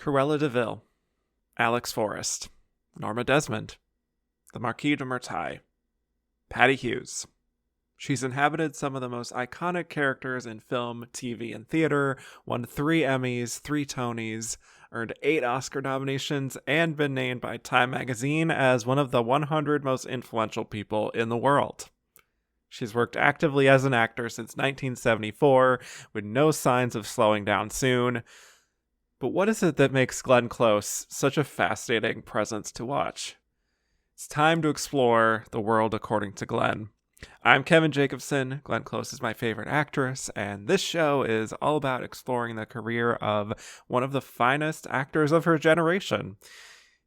Cruella de Vil, Alex Forrest, Norma Desmond, the Marquise de Merteuil, Patty Hewes. She's inhabited some of the most iconic characters in film, TV, and theater, won 3 Emmys, 3 Tonys, earned 8 Oscar nominations, and been named by Time magazine as one of the 100 most influential people in the world. She's worked actively as an actor since 1974, with no signs of slowing down soon. But what is it that makes Glenn Close such a fascinating presence to watch? It's time to explore the world according to Glenn. I'm Kevin Jacobsen. Glenn Close is my favorite actress, and this show is all about exploring the career of one of the finest actors of her generation.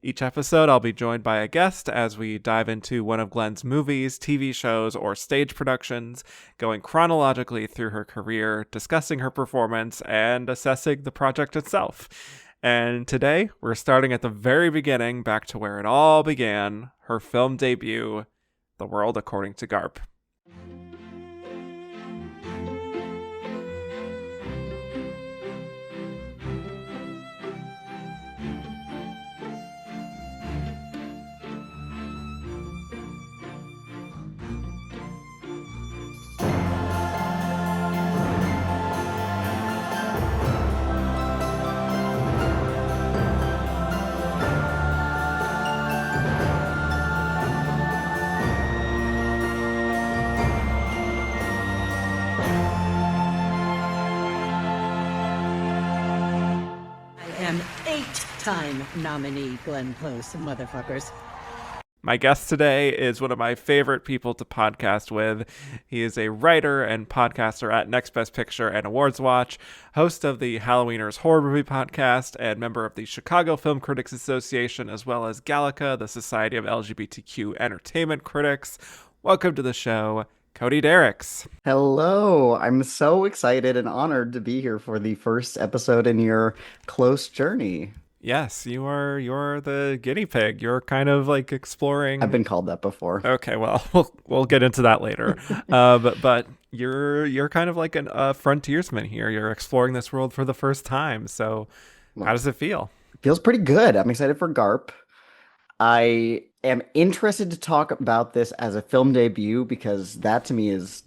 Each episode, I'll be joined by a guest as we dive into one of Glenn's movies, TV shows, or stage productions, going chronologically through her career, discussing her performance, and assessing the project itself. And today, we're starting at the very beginning, back to where it all began, her film debut, The World According to Garp. Time nominee Glenn Close, motherfuckers. My guest today is one of my favorite people to podcast with. He is a writer and podcaster at Next Best Picture and Awards Watch, host of the Halloweeners Horror Movie Podcast, and member of the Chicago Film Critics Association, as well as Gallica, the Society of LGBTQ Entertainment Critics. Welcome to the show, Cody Dericks. Hello. I'm so excited and honored to be here for the first episode in your Close journey. Yes, you're the guinea pig. You're kind of like exploring. I've been called that before. Okay, well, we'll get into that later. But you're kind of like a frontiersman here. You're exploring this world for the first time. So, how does it feel? It feels pretty good. I'm excited for Garp. I am interested to talk about this as a film debut because that to me is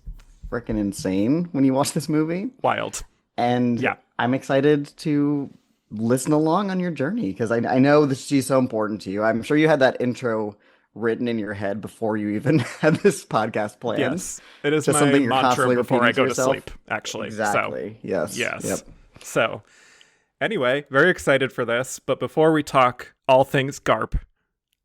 freaking insane when you watch this movie. Wild. And yeah, I'm excited to listen along on your journey because I know that she's so important to you. I'm sure you had that intro written in your head before you even had this podcast planned. Yes, it is just my something you're mantra constantly before I go to yourself. sleep, actually. Exactly. So, yes. Yep. So, anyway, very excited for this. But before we talk all things Garp,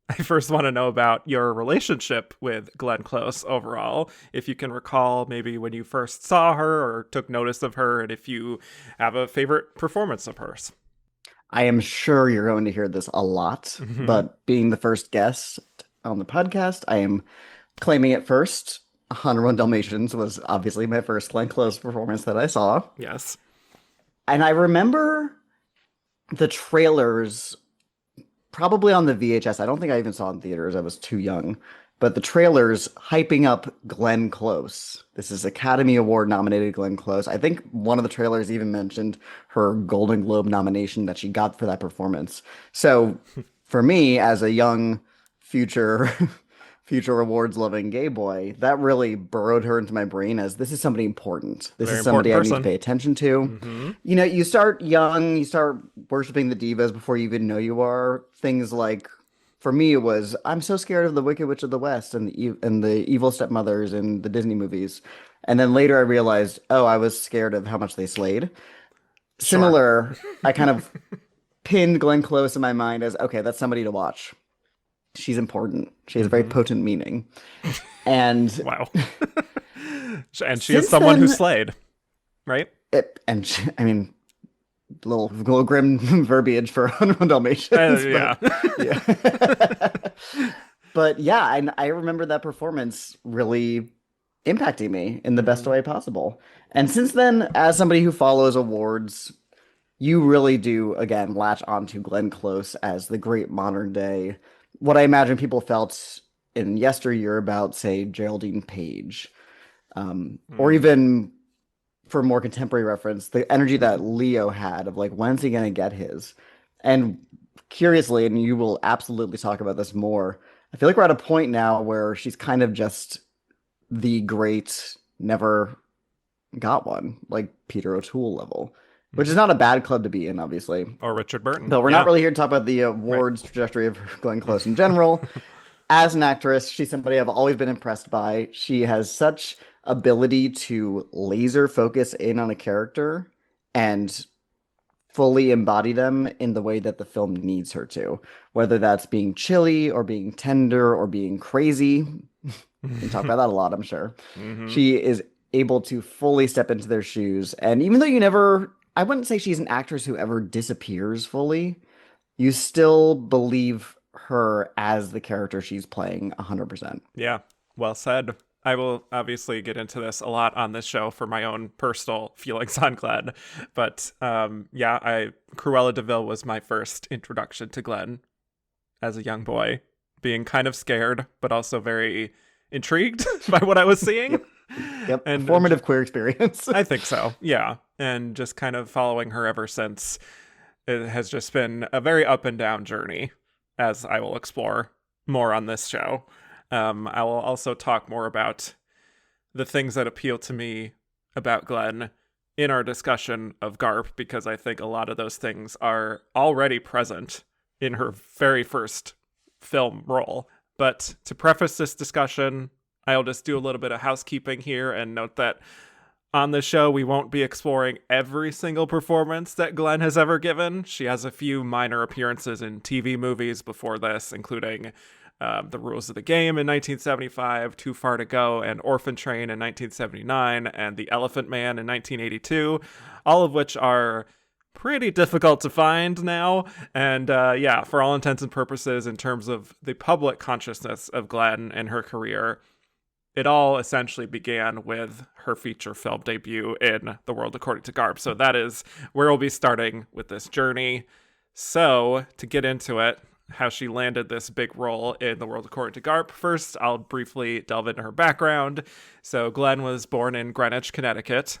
I first want to know about your relationship with Glenn Close overall. If you can recall maybe when you first saw her or took notice of her, and if you have a favorite performance of hers. I am sure you're going to hear this a lot, but being the first guest on the podcast, I am claiming it first. 101 Dalmatians was obviously my first Glenn Close performance that I saw. Yes. And I remember the trailers probably on the VHS. I don't think I even saw it in theaters. I was too young. But the trailers hyping up Glenn Close. This is Academy Award nominated Glenn Close. I think one of the trailers even mentioned her Golden Globe nomination that she got for that performance. So for me, as a young future awards loving gay boy, that really burrowed her into my brain as this is somebody important. This Very is somebody I need to person. pay attention to. You know, you start young, you start worshiping the divas before you even know you are. Things like, for me, it was, I'm so scared of the Wicked Witch of the West and the evil stepmothers in the Disney movies. And then later I realized, oh, I was scared of how much they slayed. Similar, I kind of pinned Glenn Close in my mind as, okay, that's somebody to watch. She's important. She has a very potent meaning. And wow. And she is someone who slayed, right? I mean, little grim verbiage for 101 Dalmatians. Yeah. Yeah. But yeah, I remember that performance really impacting me in the best way possible. And since then, as somebody who follows awards, you really do, again, latch onto Glenn Close as the great modern day, what I imagine people felt in yesteryear about, say, Geraldine Page. Or even, for more contemporary reference, the energy that Leo had of like, when's he going to get his? And curiously, and you will absolutely talk about this more, I feel like we're at a point now where she's kind of just the great never got one, like Peter O'Toole level, which is Mhm. not a bad club to be in, obviously. Or Richard Burton. But we're not Yeah. really here to talk about the Right. awards trajectory of Glenn Close in general. As an actress, she's somebody I've always been impressed by. She has such ability to laser focus in on a character and fully embody them in the way that the film needs her to, whether that's being chilly or being tender or being crazy. We can talk about that a lot, I'm sure. Hmm. She is able to fully step into their shoes. And even though you never, I wouldn't say she's an actress who ever disappears fully, you still believe her as the character she's playing 100%. Yeah. Well said. I will obviously get into this a lot on this show for my own personal feelings on Glenn, but yeah, I Cruella de Vil was my first introduction to Glenn as a young boy, being kind of scared, but also very intrigued by what I was seeing. Yep. Yep. And Formative queer experience. I think so, yeah. And just kind of following her ever since. It has just been a very up and down journey, as I will explore more on this show. I will also talk more about the things that appeal to me about Glenn in our discussion of Garp, because I think a lot of those things are already present in her very first film role. But to preface this discussion, I'll just do a little bit of housekeeping here and note that on the show, we won't be exploring every single performance that Glenn has ever given. She has a few minor appearances in TV movies before this, including The Rules of the Game in 1975, Too Far to Go, and Orphan Train in 1979, and The Elephant Man in 1982, all of which are pretty difficult to find now. And yeah, for all intents and purposes, in terms of the public consciousness of Glenn and her career, it all essentially began with her feature film debut in The World According to Garp. So that is where we'll be starting with this journey. So to get into it, how she landed this big role in The World According to Garp, first I'll briefly delve into her background. So Glenn was born in Greenwich, Connecticut,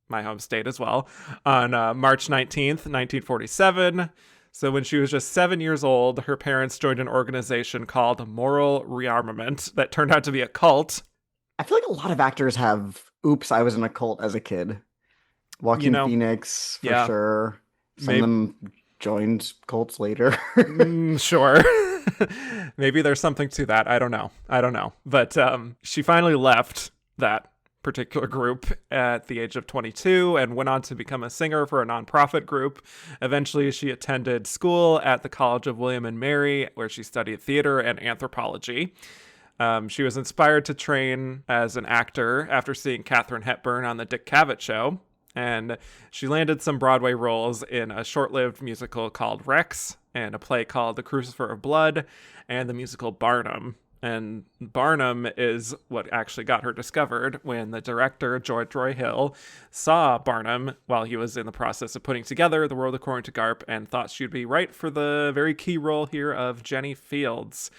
my home state as well, on March 19th, 1947. So when she was just 7 years old, her parents joined an organization called Moral Rearmament that turned out to be a cult. I feel like a lot of actors have, oops, I was in a cult as a kid. Joaquin Phoenix, for yeah, sure. Some of maybe, them joined cults later. sure. Maybe there's something to that. I don't know. But she finally left that particular group at the age of 22 and went on to become a singer for a nonprofit group. Eventually, she attended school at the College of William and Mary, where she studied theater and anthropology. She was inspired to train as an actor after seeing Katharine Hepburn on the Dick Cavett Show, and she landed some Broadway roles in a short-lived musical called Rex, and a play called The Crucifer of Blood, and the musical Barnum. And Barnum is what actually got her discovered when the director, George Roy Hill, saw Barnum while he was in the process of putting together The World According to Garp and thought she'd be right for the very key role here of Jenny Fields.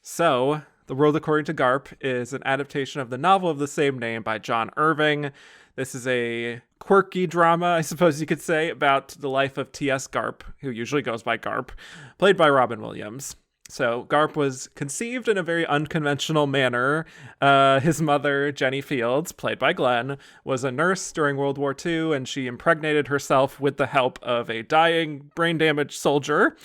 So, The World According to Garp is an adaptation of the novel of the same name by John Irving. This is a quirky drama, I suppose you could say, about the life of T.S. Garp, who usually goes by Garp, played by Robin Williams. So Garp was conceived in a very unconventional manner. His mother, Jenny Fields, played by Glenn, was a nurse during World War II, and she impregnated herself with the help of a dying, brain-damaged soldier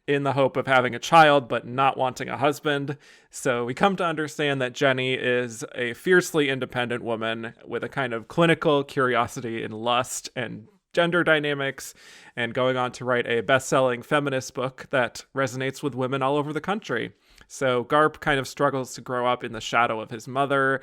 in the hope of having a child but not wanting a husband. So we come to understand that Jenny is a fiercely independent woman with a kind of clinical curiosity in lust and gender dynamics, and going on to write a best-selling feminist book that resonates with women all over the country. So Garp kind of struggles to grow up in the shadow of his mother,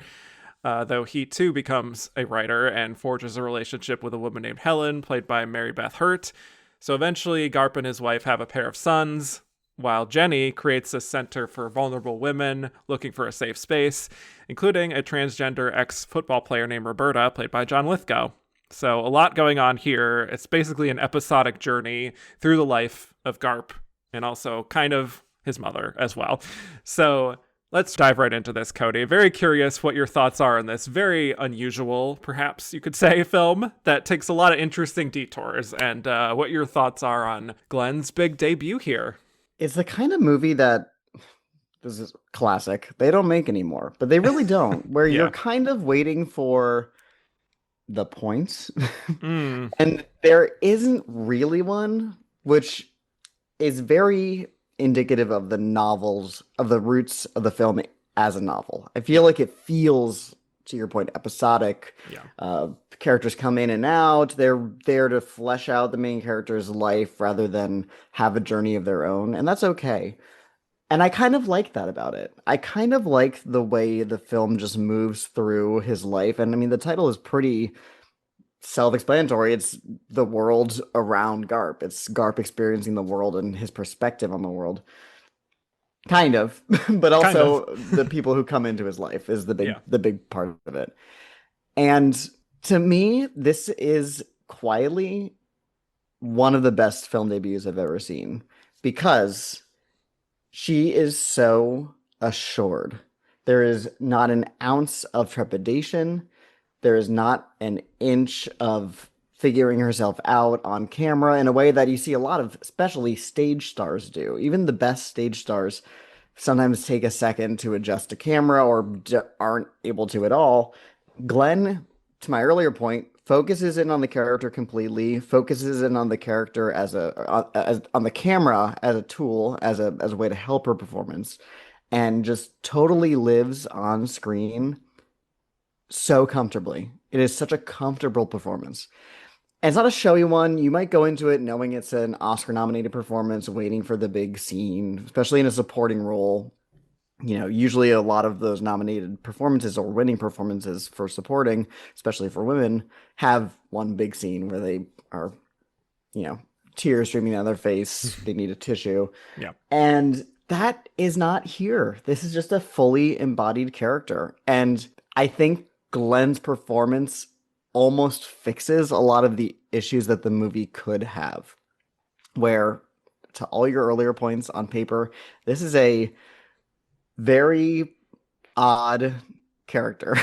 though he too becomes a writer and forges a relationship with a woman named Helen, played by Mary Beth Hurt. So eventually Garp and his wife have a pair of sons, while Jenny creates a center for vulnerable women looking for a safe space, including a transgender ex-football player named Roberta, played by John Lithgow. So a lot going on here. It's basically an episodic journey through the life of Garp and also kind of his mother as well. So Let's dive right into this, Cody. Very curious what your thoughts are on this very unusual, perhaps you could say, film that takes a lot of interesting detours, and what your thoughts are on Glenn's big debut here. It's the kind of movie that, this is classic, they don't make anymore, but they really don't, where you're Yeah. kind of waiting for the points. Mm, And there isn't really one, which is very indicative of the novels, of the roots of the film as a novel. I feel yeah. like it feels, to your point, episodic. Yeah. Characters come in and out. They're there to flesh out the main character's life rather than have a journey of their own, and that's okay. And I kind of like that about it. I kind of like the way the film just moves through his life. And I mean, the title is pretty self-explanatory. It's the world around Garp. It's Garp experiencing the world and his perspective on the world. Kind of, but Kind of. also the people who come into his life is Yeah. the big part of it. And to me, this is quietly one of the best film debuts I've ever seen because she is so assured. There is not an ounce of trepidation. There is not an inch of figuring herself out on camera in a way that you see a lot of, especially stage stars do. Even the best stage stars sometimes take a second to adjust to camera or aren't able to at all. Glenn, to my earlier point, focuses in on the character completely, focuses in on the character on the camera as a tool, as a way to help her performance, and just totally lives on screen so comfortably. It is such a comfortable performance. And it's not a showy one. You might go into it knowing it's an Oscar-nominated performance, waiting for the big scene, especially in a supporting role. Usually a lot of those nominated performances or winning performances for supporting, especially for women, have one big scene where they are, tears streaming down their face. They need a tissue. Yeah. And that is not here. This is just a fully embodied character. And I think Glenn's performance almost fixes a lot of the issues that the movie could have. Where, to all your earlier points on paper, this is a very odd character.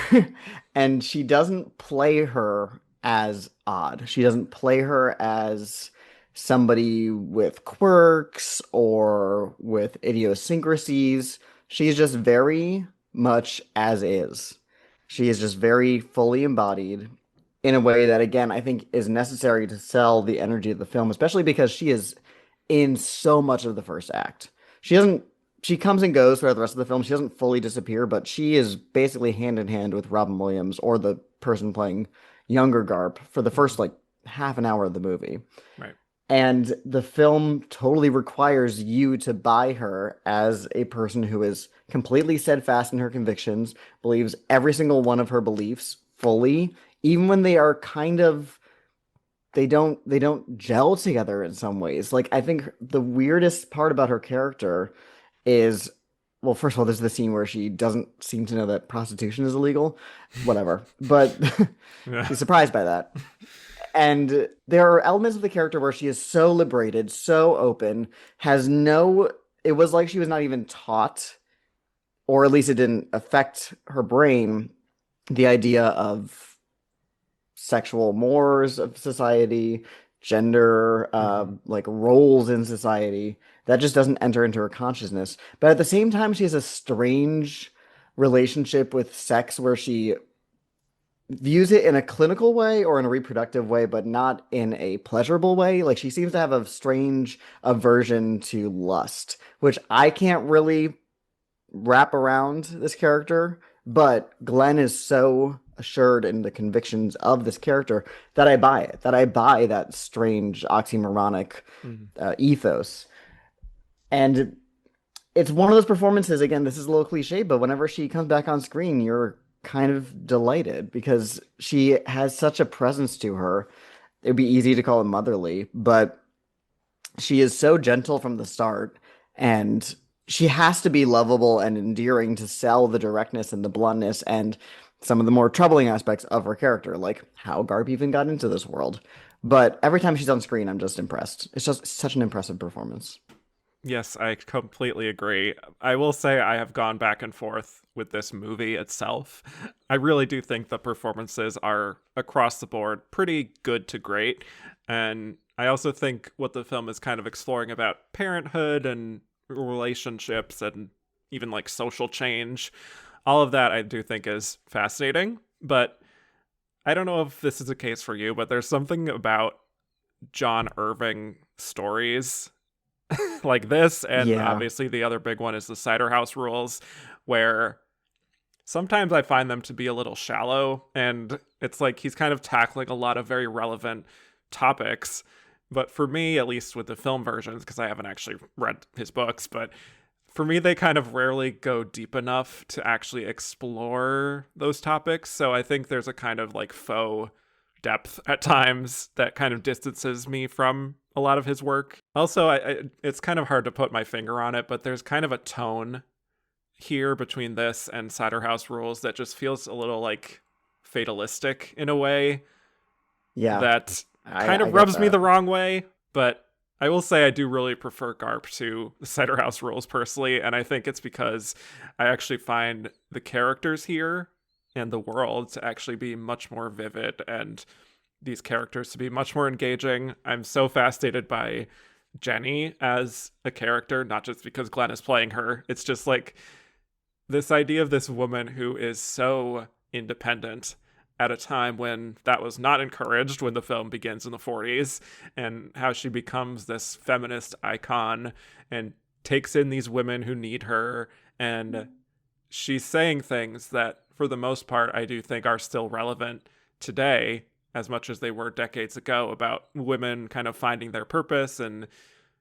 And she doesn't play her as odd. She doesn't play her as somebody with quirks or with idiosyncrasies. She's just very much as is. She is just very fully embodied in a way that, again, I think is necessary to sell the energy of the film, especially because she is in so much of the first act. She comes and goes throughout the rest of the film. She doesn't fully disappear, but she is basically hand in hand with Robin Williams or the person playing younger Garp for the first like half an hour of the movie. Right. And the film totally requires you to buy her as a person who is completely steadfast in her convictions, believes every single one of her beliefs fully, even when they are kind of they don't gel together in some ways. Like I think the weirdest part about her character is, well, first of all, there's the scene where she doesn't seem to know that prostitution is illegal. Whatever. But Yeah. she's surprised by that. And there are elements of the character where she is so liberated, so open, it was like she was not even taught, or at least it didn't affect her brain, the idea of sexual mores of society, gender, like roles in society. That just doesn't enter into her consciousness. But at the same time, she has a strange relationship with sex where she views it in a clinical way or in a reproductive way, but not in a pleasurable way. Like she seems to have a strange aversion to lust, which I can't really wrap around this character. But Glenn is so assured in the convictions of this character that I buy it, that I buy that strange oxymoronic ethos. And it's one of those performances, again, this is a little cliche, but whenever she comes back on screen, you're kind of delighted because she has such a presence to her. It would be easy to call it motherly, but she is so gentle from the start, and she has to be lovable and endearing to sell the directness and the bluntness and some of the more troubling aspects of her character, like how Garp even got into this world. But every time she's on screen, I'm just impressed. It's just such an impressive performance. Yes, I completely agree. I will say I have gone back and forth with this movie itself. I really do think the performances are across the board pretty good to great. And I also think what the film is kind of exploring about parenthood and relationships and even like social change, all of that I do think is fascinating. But I don't know if this is a case for you, but there's something about John Irving stories like this, and Yeah. obviously the other big one is the Cider House Rules, where sometimes I find them to be a little shallow, and it's like he's kind of tackling a lot of very relevant topics. But for me, at least with the film versions, because I haven't actually read his books, but for me, they kind of rarely go deep enough to actually explore those topics. So I think there's a kind of like faux depth at times that kind of distances me from a lot of his work. Also, it's kind of hard to put my finger on it, but there's kind of a tone here between this and Cider House Rules that just feels a little like fatalistic in a way Yeah. that kind I of get rubs me that. the wrong way. But I will say I do really prefer Garp to Cider House Rules personally, and I think it's because I actually find the characters here and the world to actually be much more vivid and these characters to be much more engaging. I'm so fascinated by Jenny as a character, not just because Glenn is playing her. It's just like this idea of this woman who is so independent at a time when that was not encouraged when the film begins in the 40s, and how she becomes this feminist icon and takes in these women who need her. And she's saying things that, for the most part, I do think are still relevant today as much as they were decades ago, about women kind of finding their purpose and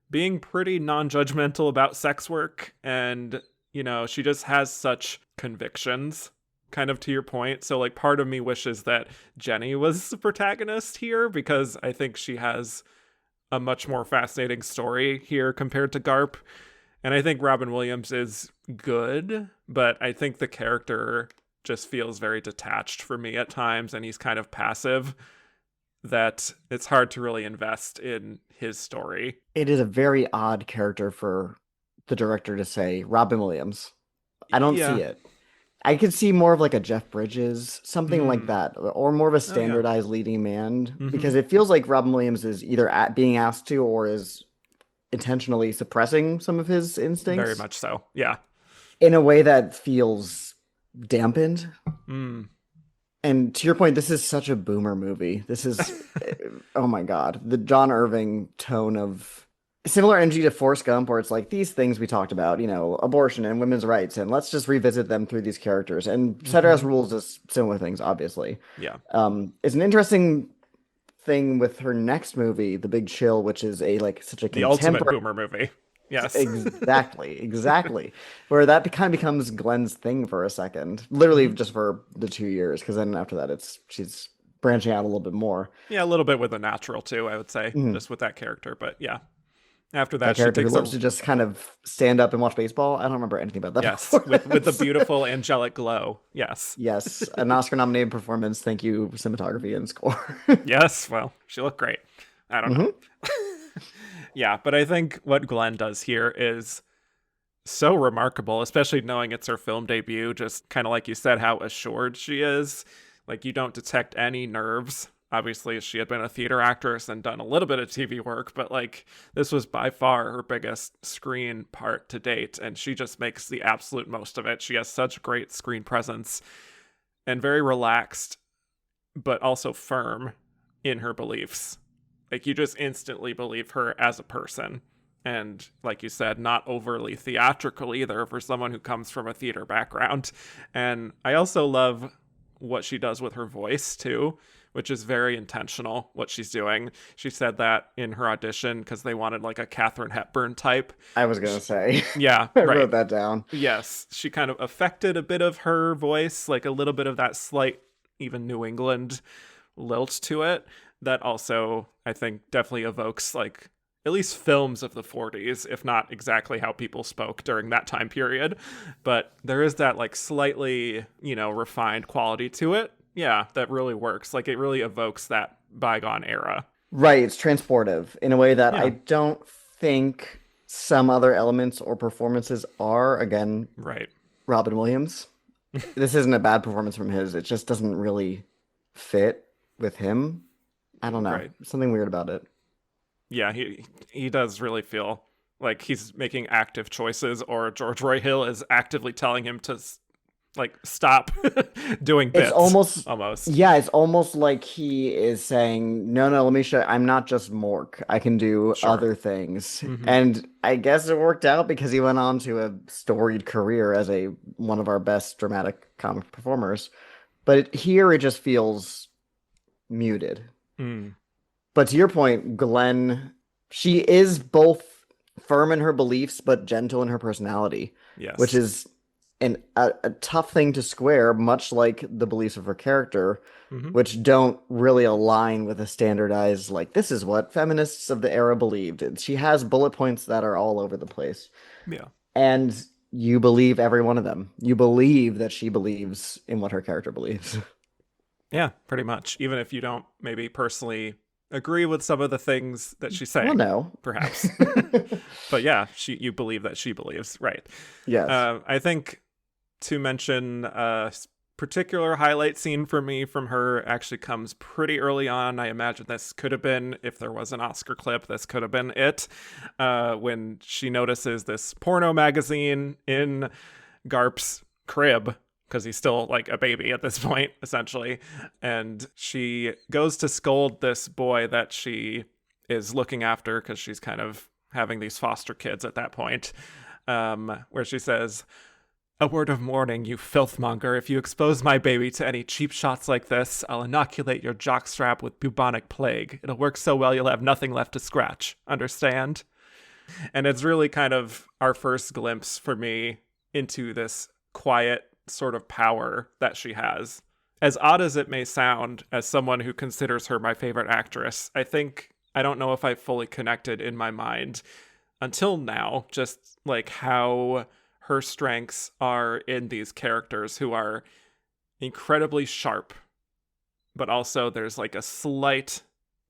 being pretty non-judgmental about sex work. And, you know, she just has such convictions, kind of to your point. So like part of me wishes that Jenny was the protagonist here, because I think she has a much more fascinating story here compared to Garp. And I think Robin Williams is good, but I think the character just feels very detached for me at times, and he's kind of passive, that it's hard to really invest in his story. It is a very odd character for the director to say Robin Williams. I don't Yeah. see it. I could see more of like a Jeff Bridges, something like Mm. that, or more of a Oh, yeah. standardized leading man, Mm-hmm. because it feels like Robin Williams is either being asked to or is intentionally suppressing some of his Very instincts much so. Yeah. in a way that feels dampened. Mm. And to your point, this is such a boomer movie. This is, oh my God, the John Irving tone of similar energy to Forrest Gump, where it's like these things we talked about, you know, abortion and women's rights, and let's just revisit them through these characters. And Cider Mm-hmm. House Rules is similar things, obviously. Yeah. It's an interesting thing with her next movie, The Big Chill, which is a like such a The ultimate contemporary. boomer movie. Yes. Exactly. Where that kind of becomes Glenn's thing for a second, literally Mm-hmm. just for the 2 years, because then after that, it's she's branching out a little bit more. Yeah, a little bit with the natural too, I would say, Mhm. just with that character. But yeah, after That that, she character who takes loves a to just kind of stand up and watch baseball. I don't remember anything about that yes with the performance. beautiful angelic glow. Yes. Yes, an Oscar-nominated performance. Thank you, cinematography and score. Yes. Well, she looked great. I don't know. hmm Yeah, but I think what Glenn does here is so remarkable, especially knowing it's her film debut. Just kind of like you said, how assured she is. Like, you don't detect any nerves. Obviously, she had been a theater actress and done a little bit of TV work, but like, this was by far her biggest screen part to date, and she just makes the absolute most of it. She has such great screen presence and very relaxed, but also firm in her beliefs. Like, you just instantly believe her as a person. And like you said, not overly theatrical either for someone who comes from a theater background. And I also love what she does with her voice too, which is very intentional, what she's doing. She said that in her audition because they wanted like a Katharine Hepburn type. I was gonna say, Yeah, I right. wrote that down. Yes, she kind of affected a bit of her voice, like a little bit of that slight, even New England lilt to it. That also, I think, definitely evokes like at least films of the 40s, if not exactly how people spoke during that time period. But there is that like slightly, refined quality to it. Yeah, that really works. Like it really evokes that bygone era. Right, it's transportive in a way that I Yeah. don't think some other elements or performances are. Again, Right. Robin Williams. This isn't a bad performance from his. It just doesn't really fit with him. I don't know. Right. Something weird about it. Yeah, he does really feel like he's making active choices, or George Roy Hill is actively telling him to like stop doing It's bits almost, almost. yeah, it's almost like he is saying, no, no, let me show you. I'm not just Mork. I can do Sure. other things. Hmm. And I guess it worked out because he went on to a storied career as a one of our best dramatic comic performers. But here it just feels muted. Mm, But to your point, Glenn, she is both firm in her beliefs but gentle in her personality, which yes. is a tough thing to square, much like the beliefs of her character, Hmm. which don't really align with a standardized, like, this is what feminists of the era believed. And she has bullet points that are all over the place. Yeah. And you believe every one of them. You believe that she believes in what her character believes. Yeah, pretty much. Even if you don't maybe personally agree with some of the things that she's Well, saying, no. perhaps. But yeah, you believe that she believes, right? Yes. I think to mention a particular highlight scene for me from her actually comes pretty early on. I imagine this could have been, if there was an Oscar clip, this could have been it. When she notices this porno magazine in Garp's crib, because he's still like a baby at this point, essentially. And she goes to scold this boy that she is looking after because she's kind of having these foster kids at that point, where she says, "A word of warning, you filthmonger. If you expose my baby to any cheap shots like this, I'll inoculate your jockstrap with bubonic plague. It'll work so well you'll have nothing left to scratch. Understand?" And it's really kind of our first glimpse for me into this quiet sort of power that she has. As odd as it may sound, as someone who considers her my favorite actress, I don't know if I fully connected in my mind until now, just like how her strengths are in these characters who are incredibly sharp, but also there's like a slight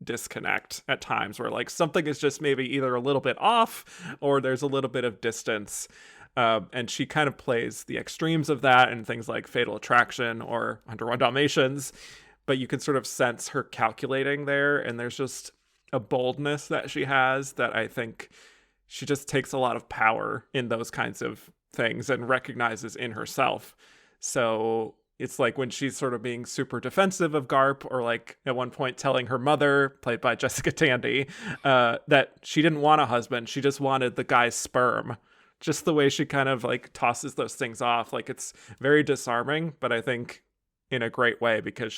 disconnect at times where like something is just maybe either a little bit off or there's a little bit of distance. And she kind of plays the extremes of that in things like Fatal Attraction or 101 Dalmatians, but you can sort of sense her calculating there, and there's just a boldness that she has that I think she just takes a lot of power in those kinds of things and recognizes in herself. So it's like when she's sort of being super defensive of Garp, or like at one point telling her mother, played by Jessica Tandy, that she didn't want a husband. She just wanted the guy's sperm. Just the way she kind of like tosses those things off. Like it's very disarming, but I think in a great way, because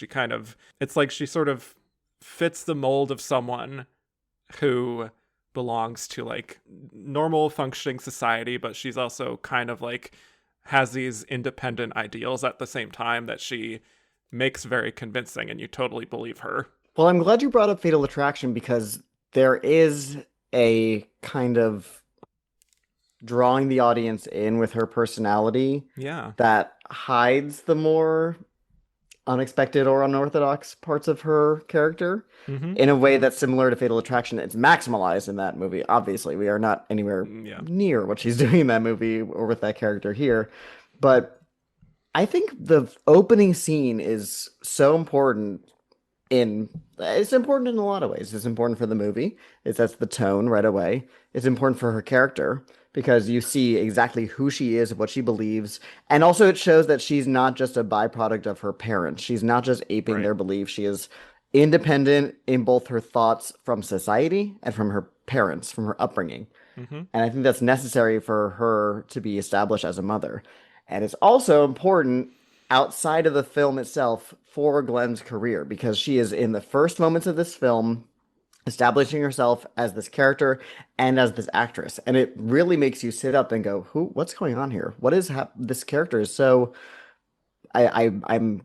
it's like she sort of fits the mold of someone who belongs to like normal functioning society, but she's also kind of like has these independent ideals at the same time that she makes very convincing, and you totally believe her. Well, I'm glad you brought up Fatal Attraction because there is a kind of drawing the audience in with her personality Yeah. that hides the more unexpected or unorthodox parts of her character Mm-hmm. in a way that's similar to Fatal Attraction. It's maximalized in that movie. Obviously, we are not anywhere Yeah. near what she's doing in that movie or with that character here. But I think the opening scene is so important in it's important in a lot of ways. It's important for the movie. It sets the tone right away. It's important for her character because you see exactly who she is, what she believes, and also it shows that she's not just a byproduct of her parents. She's not just aping Right. their beliefs. She is independent in both her thoughts from society and from her parents, from her upbringing. Mm-hmm. And I think that's necessary for her to be established as a mother. And it's also important outside of the film itself for Glenn's career because she is in the first moments of this film establishing herself as this character and as this actress. And it really makes you sit up and go, what's going on here? What is this character is so I'm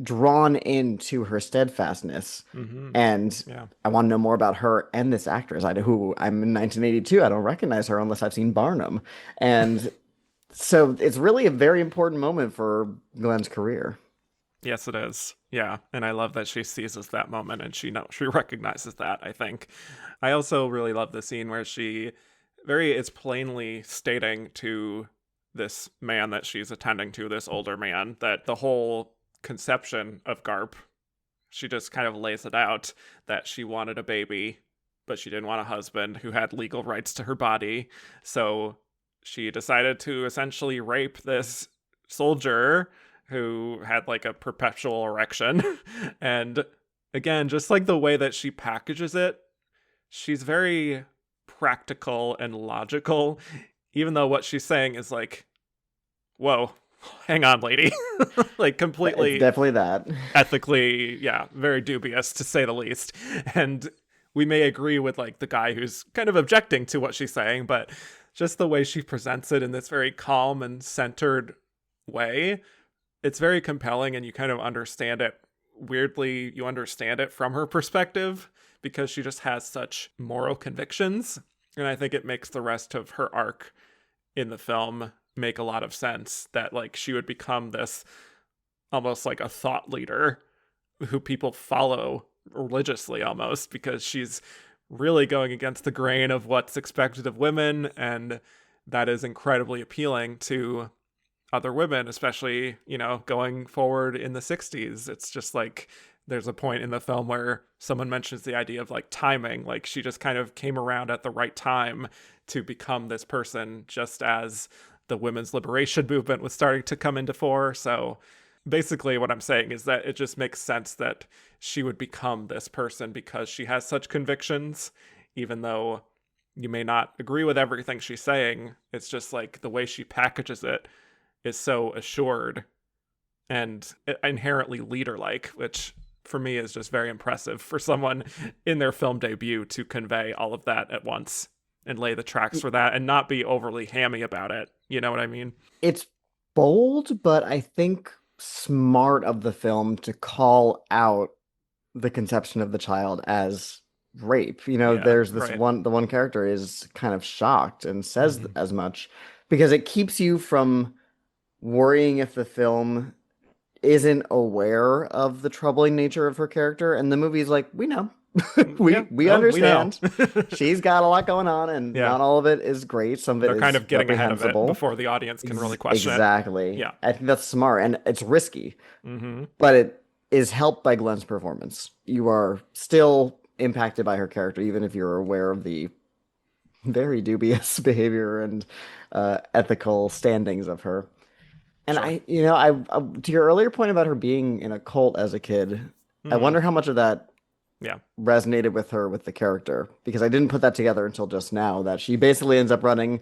drawn into her steadfastness. Mm-hmm. And Yeah. I want to know more about her and this actress. I'm in 1982. I don't recognize her unless I've seen Barnum. And so it's really a very important moment for Glenn's career. Yes, it is. Yeah, and I love that she seizes that moment and she recognizes that, I think. I also really love the scene where she it's plainly stating to this man that she's attending to, this older man, that the whole conception of Garp, she just kind of lays it out that she wanted a baby, but she didn't want a husband who had legal rights to her body. So she decided to essentially rape this soldier who had like a perpetual erection. And again, just like the way that she packages it, she's very practical and logical, even though what she's saying is like, whoa, hang on, lady. Like completely It's definitely that. ethically, yeah, very dubious to say the least. And we may agree with like the guy who's kind of objecting to what she's saying, but just the way she presents it in this very calm and centered way, it's very compelling, and you kind of understand it. Weirdly, you understand it from her perspective because she just has such moral convictions. And I think it makes the rest of her arc in the film make a lot of sense, that like she would become this almost like a thought leader who people follow religiously almost, because she's really going against the grain of what's expected of women, and that is incredibly appealing to other women, especially, you know, going forward in the 60s. It's just like there's a point in the film where someone mentions the idea of like timing, like she just kind of came around at the right time to become this person just as the women's liberation movement was starting to come into force. So basically what I'm saying is that it just makes sense that she would become this person because she has such convictions, even though you may not agree with everything she's saying. It's just like the way she packages it is so assured and inherently leader-like, which for me is just very impressive for someone in their film debut to convey all of that at once and lay the tracks for that and not be overly hammy about it. You know what I mean? It's bold, but I think smart of the film to call out the conception of the child as rape. You know, Yeah, there's this right. the one character is kind of shocked and says as much, because it keeps you from worrying if the film isn't aware of the troubling nature of her character. And the movie's like, we know. Yeah, we oh, we know. understand. She's got a lot going on, and Yeah, not all of it is great. Some of it they're kind is of getting ahead of it reprehensible. before the audience can really question it. Exactly. Yeah. I think that's smart, and it's risky, Mm-hmm. but it is helped by Glenn's performance. You are still impacted by her character, even if you're aware of the very dubious behavior and ethical standings of her. And Sure. I to your earlier point about her being in a cult as a kid, I Mm-hmm. wonder how much of that Yeah. resonated with her with the character, because I didn't put that together until just now, that she basically ends up running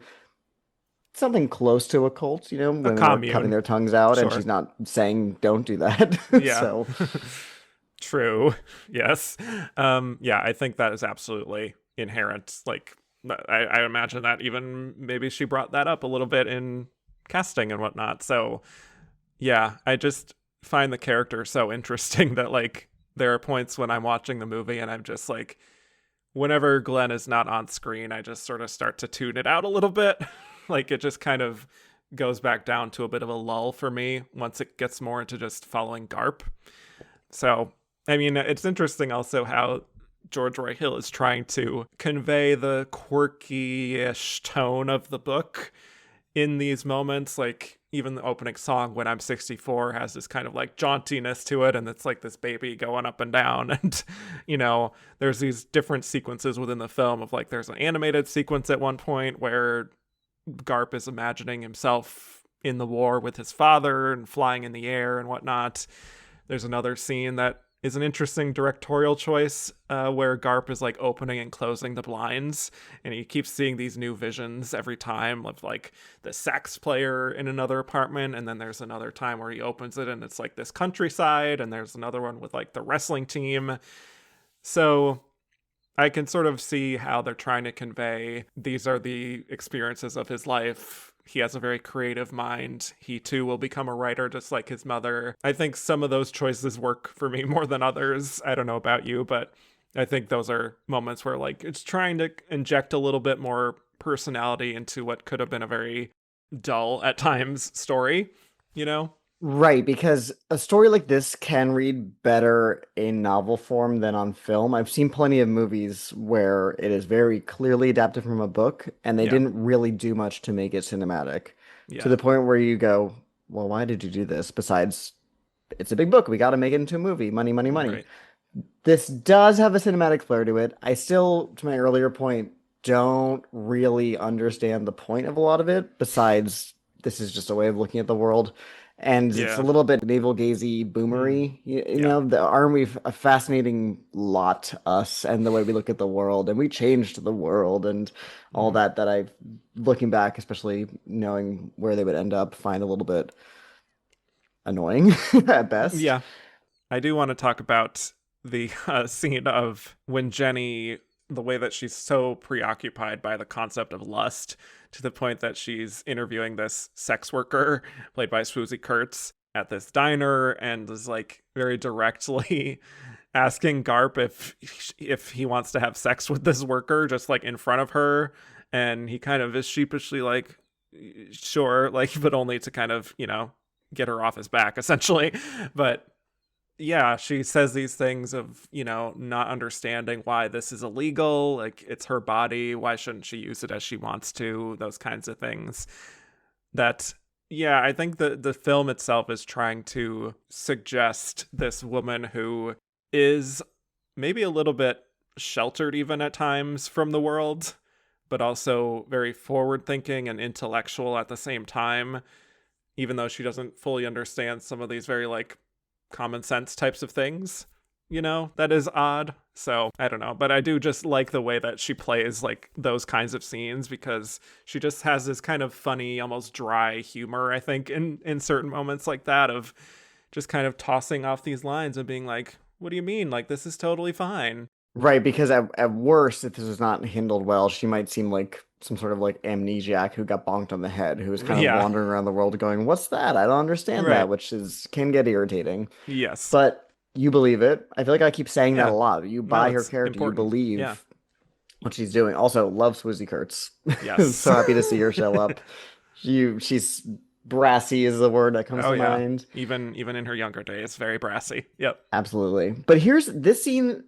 something close to a cult. You know, A women are cutting commune. their tongues out, and Sure. she's not saying don't do that. Yeah. So True. Yes. Yeah, I think that is absolutely inherent. Like, I imagine that even maybe she brought that up a little bit in casting and whatnot. So, yeah, I just find the character so interesting that, like, there are points when I'm watching the movie and I'm just like, whenever Glenn is not on screen, I just sort of start to tune it out a little bit. Like, it just kind of goes back down to a bit of a lull for me once it gets more into just following Garp. So, I mean, it's interesting also how George Roy Hill is trying to convey the quirky-ish tone of the book in these moments. Like, even the opening song, When I'm 64, has this kind of like jauntiness to it, and it's like this baby going up and down. And, you know, there's these different sequences within the film of like, there's an animated sequence at one point where Garp is imagining himself in the war with his father and flying in the air and whatnot. There's another scene that is an interesting directorial choice where Garp is like opening and closing the blinds, and he keeps seeing these new visions every time of like the sax player in another apartment, and then there's another time where he opens it and it's like this countryside, and there's another one with like the wrestling team. So I can sort of see how they're trying to convey these are the experiences of his life. He has a very creative mind. He too will become a writer just like his mother. I think some of those choices work for me more than others. I don't know about you, but I think those are moments where like it's trying to inject a little bit more personality into what could have been a very dull at times story, you know? Right, because a story like this can read better in novel form than on film. I've seen plenty of movies where it is very clearly adapted from a book, and they Yeah. didn't really do much to make it cinematic. To Yeah. the point where you go, well, why did you do this? Besides, it's a big book. We got to make it into a movie. Money, money, money. Right. This does have a cinematic flair to it. I still, to my earlier point, don't really understand the point of a lot of it, besides this is just a way of looking at the world. And it's a Yeah. little bit navel-gazy, Mm. boomery. Yeah. Aren't we a fascinating lot, us, and the way we look at the world, and we changed the world and all Mm. that I, looking back, especially knowing where they would end up, find a little bit annoying at best. Yeah. I do want to talk about the scene of when Jenny, the way that she's so preoccupied by the concept of lust to the point that she's interviewing this sex worker played by Swoosie Kurtz at this diner and is like very directly asking Garp if he wants to have sex with this worker just like in front of her, and he kind of is sheepishly like sure, like, but only to kind of, get her off his back essentially. But yeah, she says these things of, not understanding why this is illegal. Like, it's her body. Why shouldn't she use it as she wants to? Those kinds of things. That, yeah, I think the film itself is trying to suggest this woman who is maybe a little bit sheltered, even at times, from the world, but also very forward thinking and intellectual at the same time, even though she doesn't fully understand some of these very, like, common sense types of things, that is odd. So I don't know, but I do just like the way that she plays like those kinds of scenes, because she just has this kind of funny, almost dry humor, I think, in certain moments like that, of just kind of tossing off these lines and being like, what do you mean, like, this is totally fine. Right, because at worst, if this was not handled well, she might seem like some sort of like amnesiac who got bonked on the head, who is kind of Yeah. wandering around the world going, "What's that? I don't understand that," Right. which is can get irritating. Yes. But you believe it. I feel like I keep saying that a Yeah. lot. You No, buy her it's character, you important. Yeah. believe what she's doing. Also, love Swizzy Kurtz. Yes. So happy to see her show up. She's brassy is the word that comes Oh to yeah. mind. Even in her younger days, very brassy. Yep. Absolutely. But here's this scene.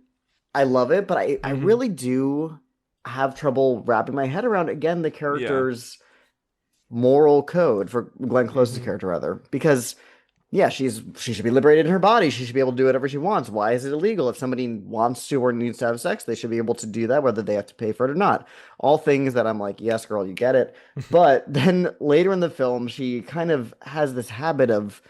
I love it, but I Hmm. really do have trouble wrapping my head around again the Yeah. character's moral code for Glenn Close's Hmm. character rather. Because yeah, she should be liberated in her body. She should be able to do whatever she wants. Why is it illegal? If somebody wants to or needs to have sex, they should be able to do that, whether they have to pay for it or not. All things that I'm like, yes, girl, you get it. But then later in the film, she kind of has this habit of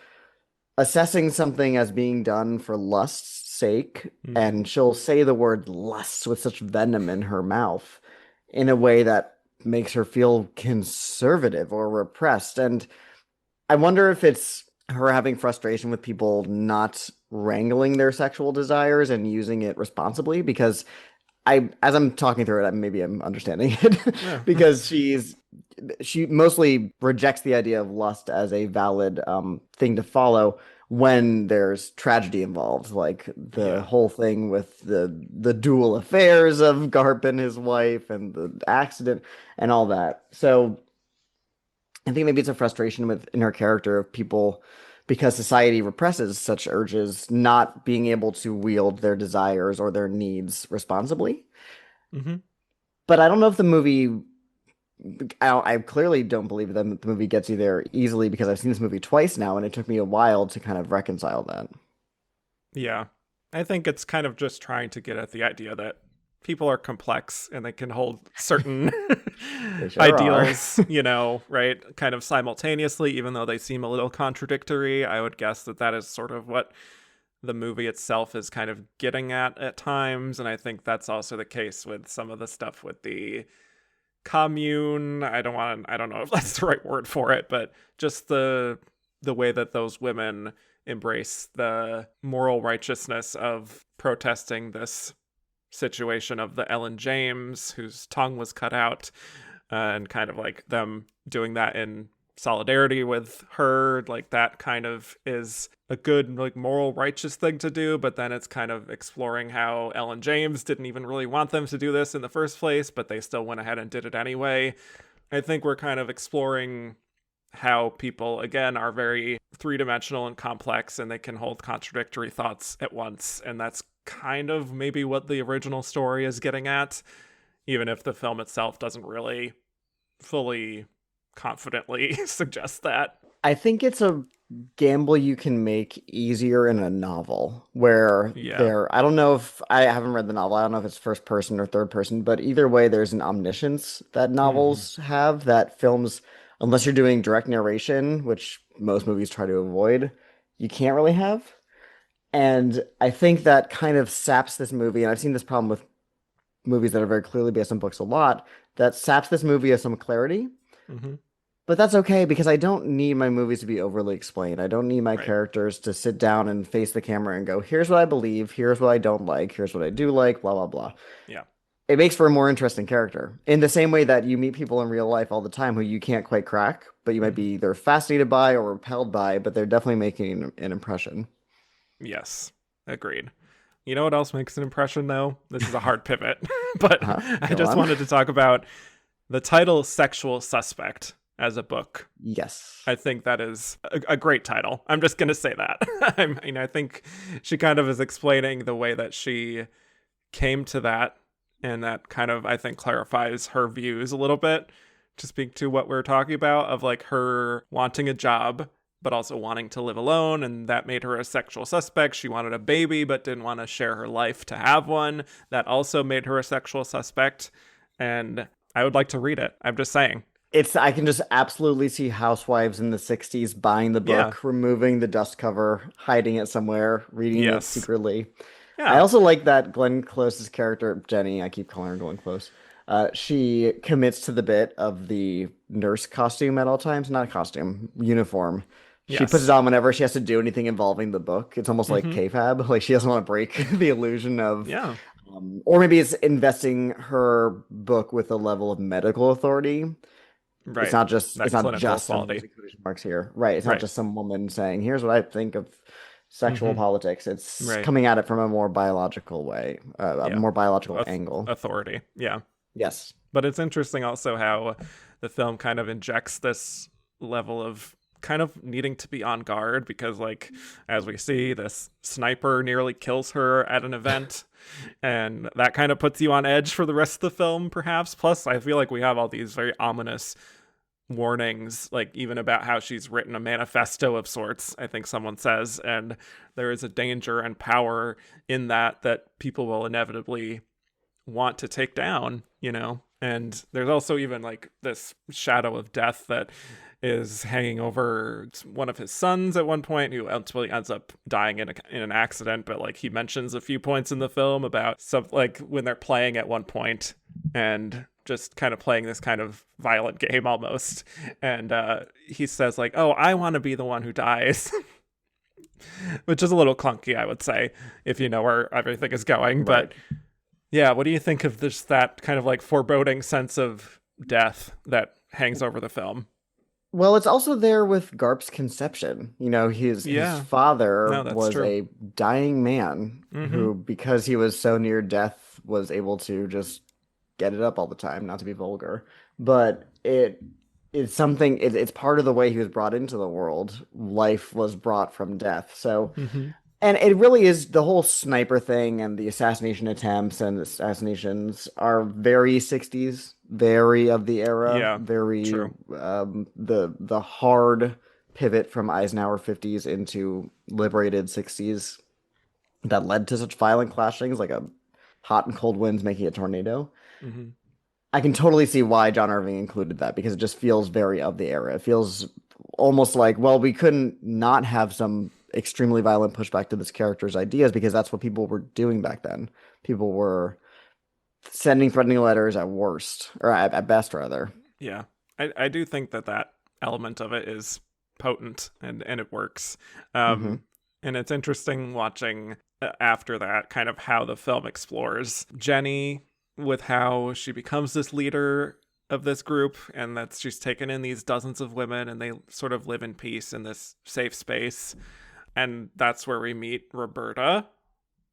assessing something as being done for lust's sake, Hmm. and she'll say the word lust with such venom in her mouth in a way that makes her feel conservative or repressed. And I wonder if it's her having frustration with people not wrangling their sexual desires and using it responsibly, because as I'm talking through it, maybe I'm understanding it Yeah. because she mostly rejects the idea of lust as a valid thing to follow when there's tragedy involved, like the Yeah. whole thing with the dual affairs of Garp and his wife and the accident and all that. So I think maybe it's a frustration in her character of people, because society represses such urges, not being able to wield their desires or their needs responsibly. Hmm. But I don't know if the movie. I clearly don't believe that the movie gets you there easily, because I've seen this movie twice now, and it took me a while to kind of reconcile that. Yeah. I think it's kind of just trying to get at the idea that people are complex and they can hold certain They sure are. ideals, right? Kind of simultaneously, even though they seem a little contradictory. I would guess that that is sort of what the movie itself is kind of getting at times. And I think that's also the case with some of the stuff with the commune. I don't know if that's the right word for it, but just the way that those women embrace the moral righteousness of protesting this situation of the Ellen James whose tongue was cut out, and kind of like them doing that in solidarity with her, like that kind of is a good, like, moral righteous thing to do. But then it's kind of exploring how Ellen James didn't even really want them to do this in the first place, but they still went ahead and did it anyway. I think we're kind of exploring how people, again, are very three-dimensional and complex, and they can hold contradictory thoughts at once. And that's kind of maybe what the original story is getting at, even if the film itself doesn't really fully confidently suggest that. I think it's a gamble you can make easier in a novel where Yeah. I don't know if I haven't read the novel. I don't know if it's first person or third person, but either way, there's an omniscience that Hmm. novels have that films, unless you're doing direct narration, which most movies try to avoid, you can't really have. And I think that kind of saps this movie, and I've seen this problem with movies that are very clearly based on books a lot, that saps this movie of some clarity. Hmm. But that's okay because I don't need my movies to be overly explained. I don't need my Right. characters to sit down and face the camera and go, here's what I believe, here's what I don't like, here's what I do like, blah, blah, blah. Yeah. It makes for a more interesting character. In the same way that you meet people in real life all the time who you can't quite crack, but you might Hmm. be either fascinated by or repelled by, but they're definitely making an impression. Yes. Agreed. You know what else makes an impression, though? This is a hard pivot, but I Go just on. wanted to talk about the title Sexual Suspect as a book. Yes. I think that is a great title. I'm just going to say that. I think she kind of is explaining the way that she came to that, and that kind of, I think, clarifies her views a little bit to speak to what we're talking about of like her wanting a job but also wanting to live alone, and that made her a sexual suspect. She wanted a baby but didn't want to share her life to have one. That also made her a sexual suspect, and I would like to read it. I'm just saying. I can just absolutely see housewives in the 60s buying the Yeah. book, removing the dust cover, hiding it somewhere, reading it Yes. secretly. I Yeah. also like that Glenn Close's character, Jenny, I keep calling her Glenn Close. She commits to the bit of the nurse costume at all times, not costume, uniform. She puts it Yes. on whenever she has to do anything involving the book. It's almost like Hmm. kayfabe. Like she doesn't want to break the illusion of, Yeah. or maybe it's investing her book with a level of medical authority. Right. It's That not clinical just, and I'm quality. using quotation marks here. Right. It's not Right. just some woman saying, here's what I think of sexual Hmm. politics. It's Right. coming at it from a more biological way, a Yeah. more biological Auth- angle. Authority. Yeah. Yes. But it's interesting also how the film kind of injects this level of kind of needing to be on guard because, like, as we see, this sniper nearly kills her at an event. And that kind of puts you on edge for the rest of the film, perhaps. Plus, I feel like we have all these very ominous warnings, like even about how she's written a manifesto of sorts, I think someone says. And there is a danger and power in that people will inevitably want to take down, you know? And there's also even like this shadow of death that is hanging over one of his sons at one point, who ultimately ends up dying in an accident. But like he mentions a few points in the film about some, like when they're playing at one point and just kind of playing this kind of violent game almost. And he says like, oh, I want to be the one who dies. Which is a little clunky, I would say, if you know where everything is going. Right. But yeah, what do you think of this, that kind of like foreboding sense of death that hangs over the film? Well, it's also there with Garp's conception. You know, his Yeah, father no, that's was true. a dying man Mm-hmm. who, because he was so near death, was able to just get it up all the time, not to be vulgar. But it's something, it's part of the way he was brought into the world. Life was brought from death. So, Mm-hmm. and it really is the whole sniper thing and the assassination attempts and assassinations are very 60s, very of the era, Yeah, very true. the hard pivot from Eisenhower 50s into liberated 60s that led to such violent clashings like a hot and cold winds making a tornado. Mm-hmm. I can totally see why John Irving included that because it just feels very of the era. It feels almost like, well, we couldn't not have some extremely violent pushback to this character's ideas because that's what people were doing back then. People were sending threatening letters at worst, or at best, rather. Yeah, I do think that element of it is potent and it works. Hmm. And it's interesting watching after that kind of how the film explores Jenny with how she becomes this leader of this group, and that she's taken in these dozens of women and they sort of live in peace in this safe space. And that's where we meet Roberta,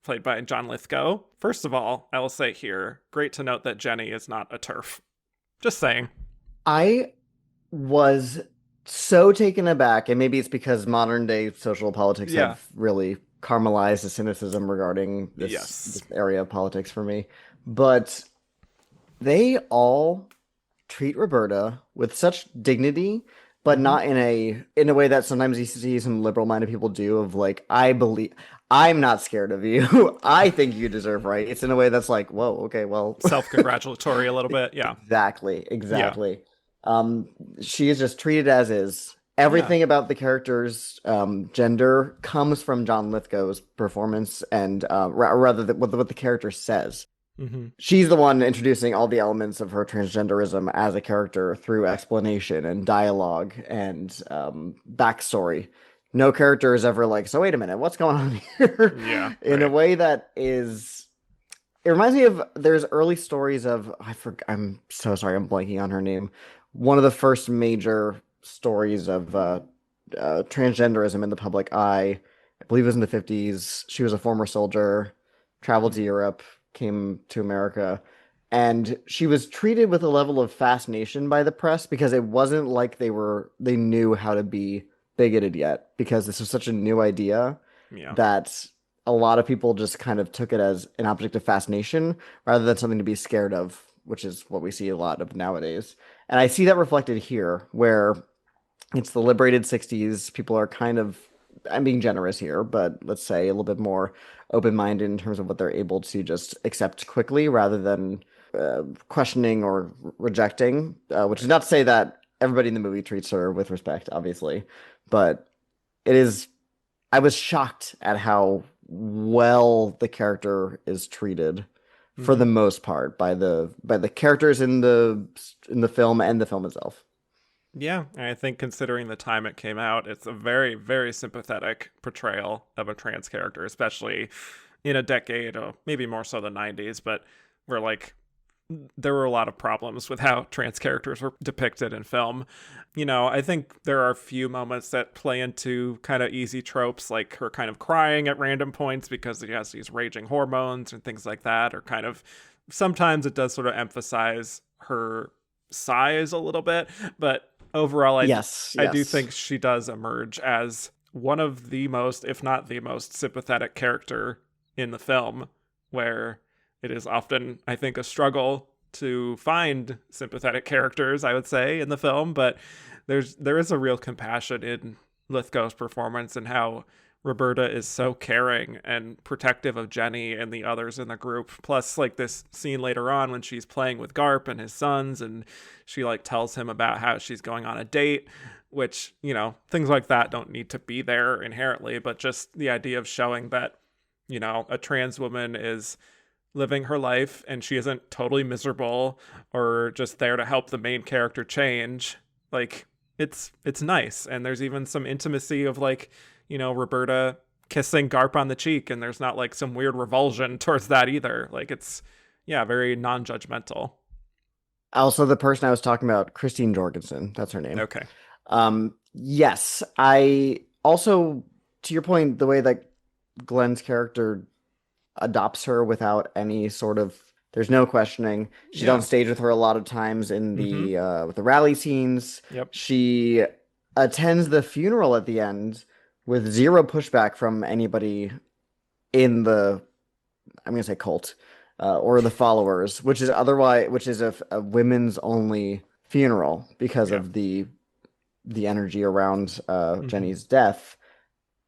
played by John Lithgow. First of all, I will say here, great to note that Jenny is not a TERF. Just saying. I was so taken aback, and maybe it's because modern day social politics Yeah. have really caramelized the cynicism regarding this Yes. area of politics for me. But they all treat Roberta with such dignity, but Hmm. not in a way that sometimes you see some liberal-minded people do of like, I believe I'm not scared of you. I think you deserve rights in a way that's like, whoa, okay, well, Self-congratulatory a little bit. Yeah. exactly, Yeah. exactly. Um, she is just treated as is. Yeah. Everything about the character's gender comes from John Lithgow's performance and rather than what the character says. Hmm. She's the one introducing all the elements of her transgenderism as a character through explanation and dialogue and backstory. No character is ever like, so wait a minute, what's going on here? Yeah. In a Right. way that is, it reminds me of there's early stories of I'm so sorry, I'm blanking on her name. One of the first major stories of transgenderism in the public eye. I believe it was in the 50s. She was a former soldier, traveled to Europe, came to America, and she was treated with a level of fascination by the press because it wasn't like they knew how to be bigoted yet because this was such a new idea Yeah. that a lot of people just kind of took it as an object of fascination rather than something to be scared of, which is what we see a lot of nowadays. And I see that reflected here, where it's the liberated 60s. People are kind of, I'm being generous here, but let's say a little bit more open-minded in terms of what they're able to just accept quickly rather than questioning or rejecting, which is Right. not to say that everybody in the movie treats her with respect, obviously, but it is, I was shocked at how well the character is treated for the Hmm. most part by the characters in the film and the film itself. Yeah, and I think considering the time it came out, it's a very, very sympathetic portrayal of a trans character, especially in a decade, or maybe more so the 90s, but where like there were a lot of problems with how trans characters were depicted in film. I think there are a few moments that play into kind of easy tropes, like her kind of crying at random points because she has these raging hormones and things like that, or kind of sometimes it does sort of emphasize her size a little bit, but overall, Yes, I do yes. think she does emerge as one of the most, if not the most, sympathetic character in the film, where it is often, I think, a struggle to find sympathetic characters, I would say, in the film, but there is a real compassion in Lithgow's performance and how Roberta is so caring and protective of Jenny and the others in the group. Plus, like this scene later on when she's playing with Garp and his sons, and she like tells him about how she's going on a date, which, things like that don't need to be there inherently, but just the idea of showing that, a trans woman is living her life and she isn't totally miserable or just there to help the main character change. Like it's nice, and there's even some intimacy of like, Roberta kissing Garp on the cheek, and there's not like some weird revulsion towards that either. Like it's, yeah, very non-judgmental. Also, the person I was talking about, Christine Jorgensen, that's her name. Okay. Yes, I also, to your point, the way that Glenn's character adopts her without any sort of, there's no questioning. She's on Yeah. stage with her a lot of times in Mm-hmm. the with the rally scenes. Yep. She attends the funeral at the end with zero pushback from anybody in the, I'm gonna say cult, or the followers, which is a women's only funeral because Yeah. of the energy around Mm-hmm. Jenny's death.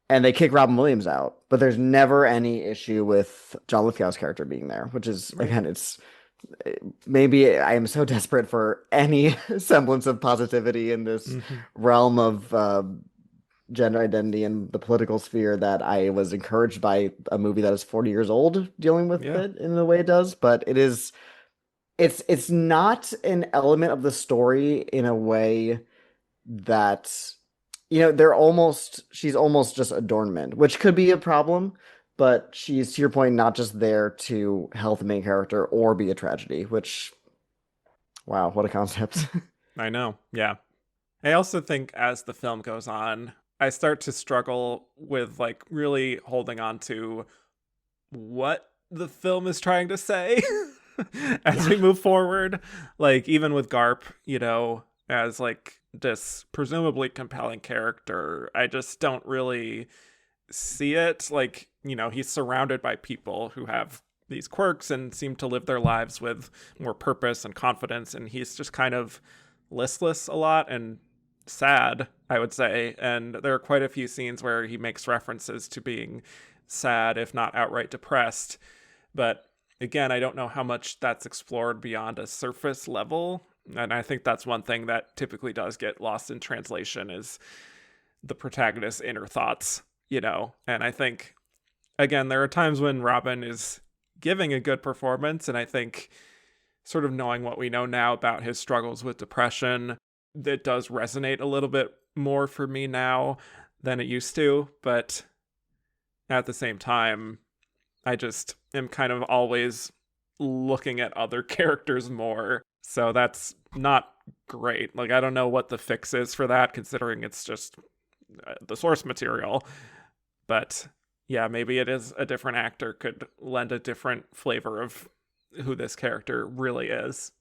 And they kick Robin Williams out, but there's never any issue with John Lithgow's character being there, which is Right. again, it's maybe I am so desperate for any semblance of positivity in this Mm-hmm. realm of gender identity in the political sphere that I was encouraged by a movie that is 40 years old dealing with Yeah. it in the way it does. But it's not an element of the story in a way that she's almost just adornment, which could be a problem, but she's, to your point, not just there to help the main character or be a tragedy, which, wow, what a concept. I know. Yeah. I also think as the film goes on, I start to struggle with like really holding on to what the film is trying to say as Yeah. we move forward. Like even with Garp, as like this presumably compelling character. I just don't really see it. Like, he's surrounded by people who have these quirks and seem to live their lives with more purpose and confidence, and he's just kind of listless a lot and sad, I would say. And there are quite a few scenes where he makes references to being sad, if not outright depressed. But again, I don't know how much that's explored beyond a surface level. And I think that's one thing that typically does get lost in translation is the protagonist's inner thoughts, And I think, again, there are times when Robin is giving a good performance, and I think sort of knowing what we know now about his struggles with depression, it does resonate a little bit more for me now than it used to. But at the same time, I just am kind of always looking at other characters more. So that's not great. Like, I don't know what the fix is for that, considering it's just the source material. But yeah, maybe it is a different actor could lend a different flavor of who this character really is,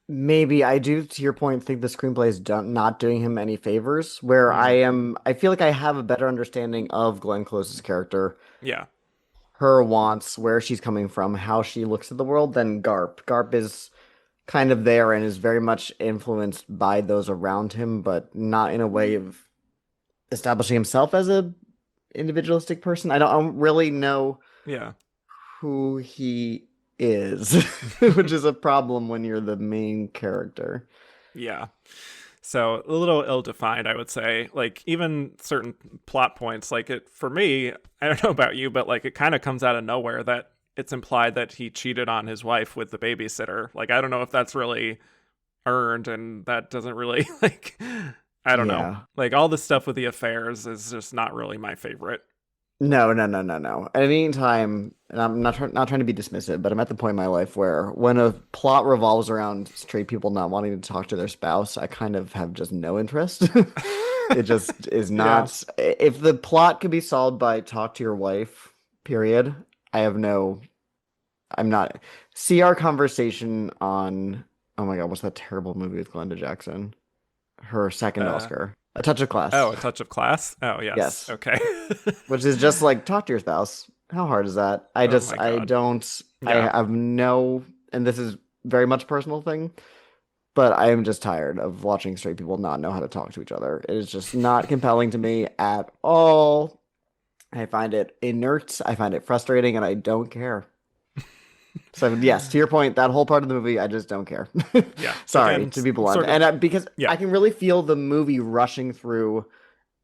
Maybe I do, to your point, think the screenplay is not doing him any favors. Where I feel like I have a better understanding of Glenn Close's character, Yeah. her wants, where she's coming from, how she looks at the world, than Garp. Garp is kind of there and is very much influenced by those around him, but not in a way of establishing himself as a individualistic person. I don't really know who he is, which is a problem when you're the main character. Yeah. So a little ill-defined, I would say. Like, even certain plot points, like for me, I don't know about you, but like it kind of comes out of nowhere that it's implied that he cheated on his wife with the babysitter. Like, I don't know if that's really earned, and that doesn't really like, I don't know. Like, all the stuff with the affairs is just not really my favorite. No. At any time, and I'm not trying to be dismissive, but I'm at the point in my life where when a plot revolves around straight people not wanting to talk to their spouse, I kind of have just no interest. It just is not. Yeah. If the plot could be solved by talk to your wife, period, I'm not. See our conversation on, oh my God, what's that terrible movie with Glenda Jackson? Her second Oscar. A Touch of Class. Oh, A Touch of Class? Oh, yes. Yes. Okay. Which is just like, talk to your spouse. How hard is that? I have no, and this is very much a personal thing, but I am just tired of watching straight people not know how to talk to each other. It is just not compelling to me at all. I find it inert. I find it frustrating, and I don't care. So yes, to your point, that whole part of the movie, I just don't care. Yeah. Sorry, Again, to be blunt. sort of, and because I can really feel the movie rushing through.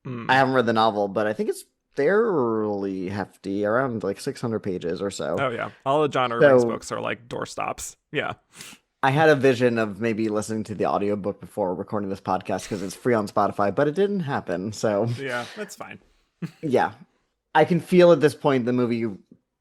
I haven't read the novel, but I think it's fairly hefty, around like 600 pages or so. Oh yeah, all of John Irving's books are like doorstops. Yeah. I had a vision of maybe listening to the audiobook before recording this podcast because it's free on Spotify, but it didn't happen. So yeah, that's fine. Yeah. I can feel at this point the movie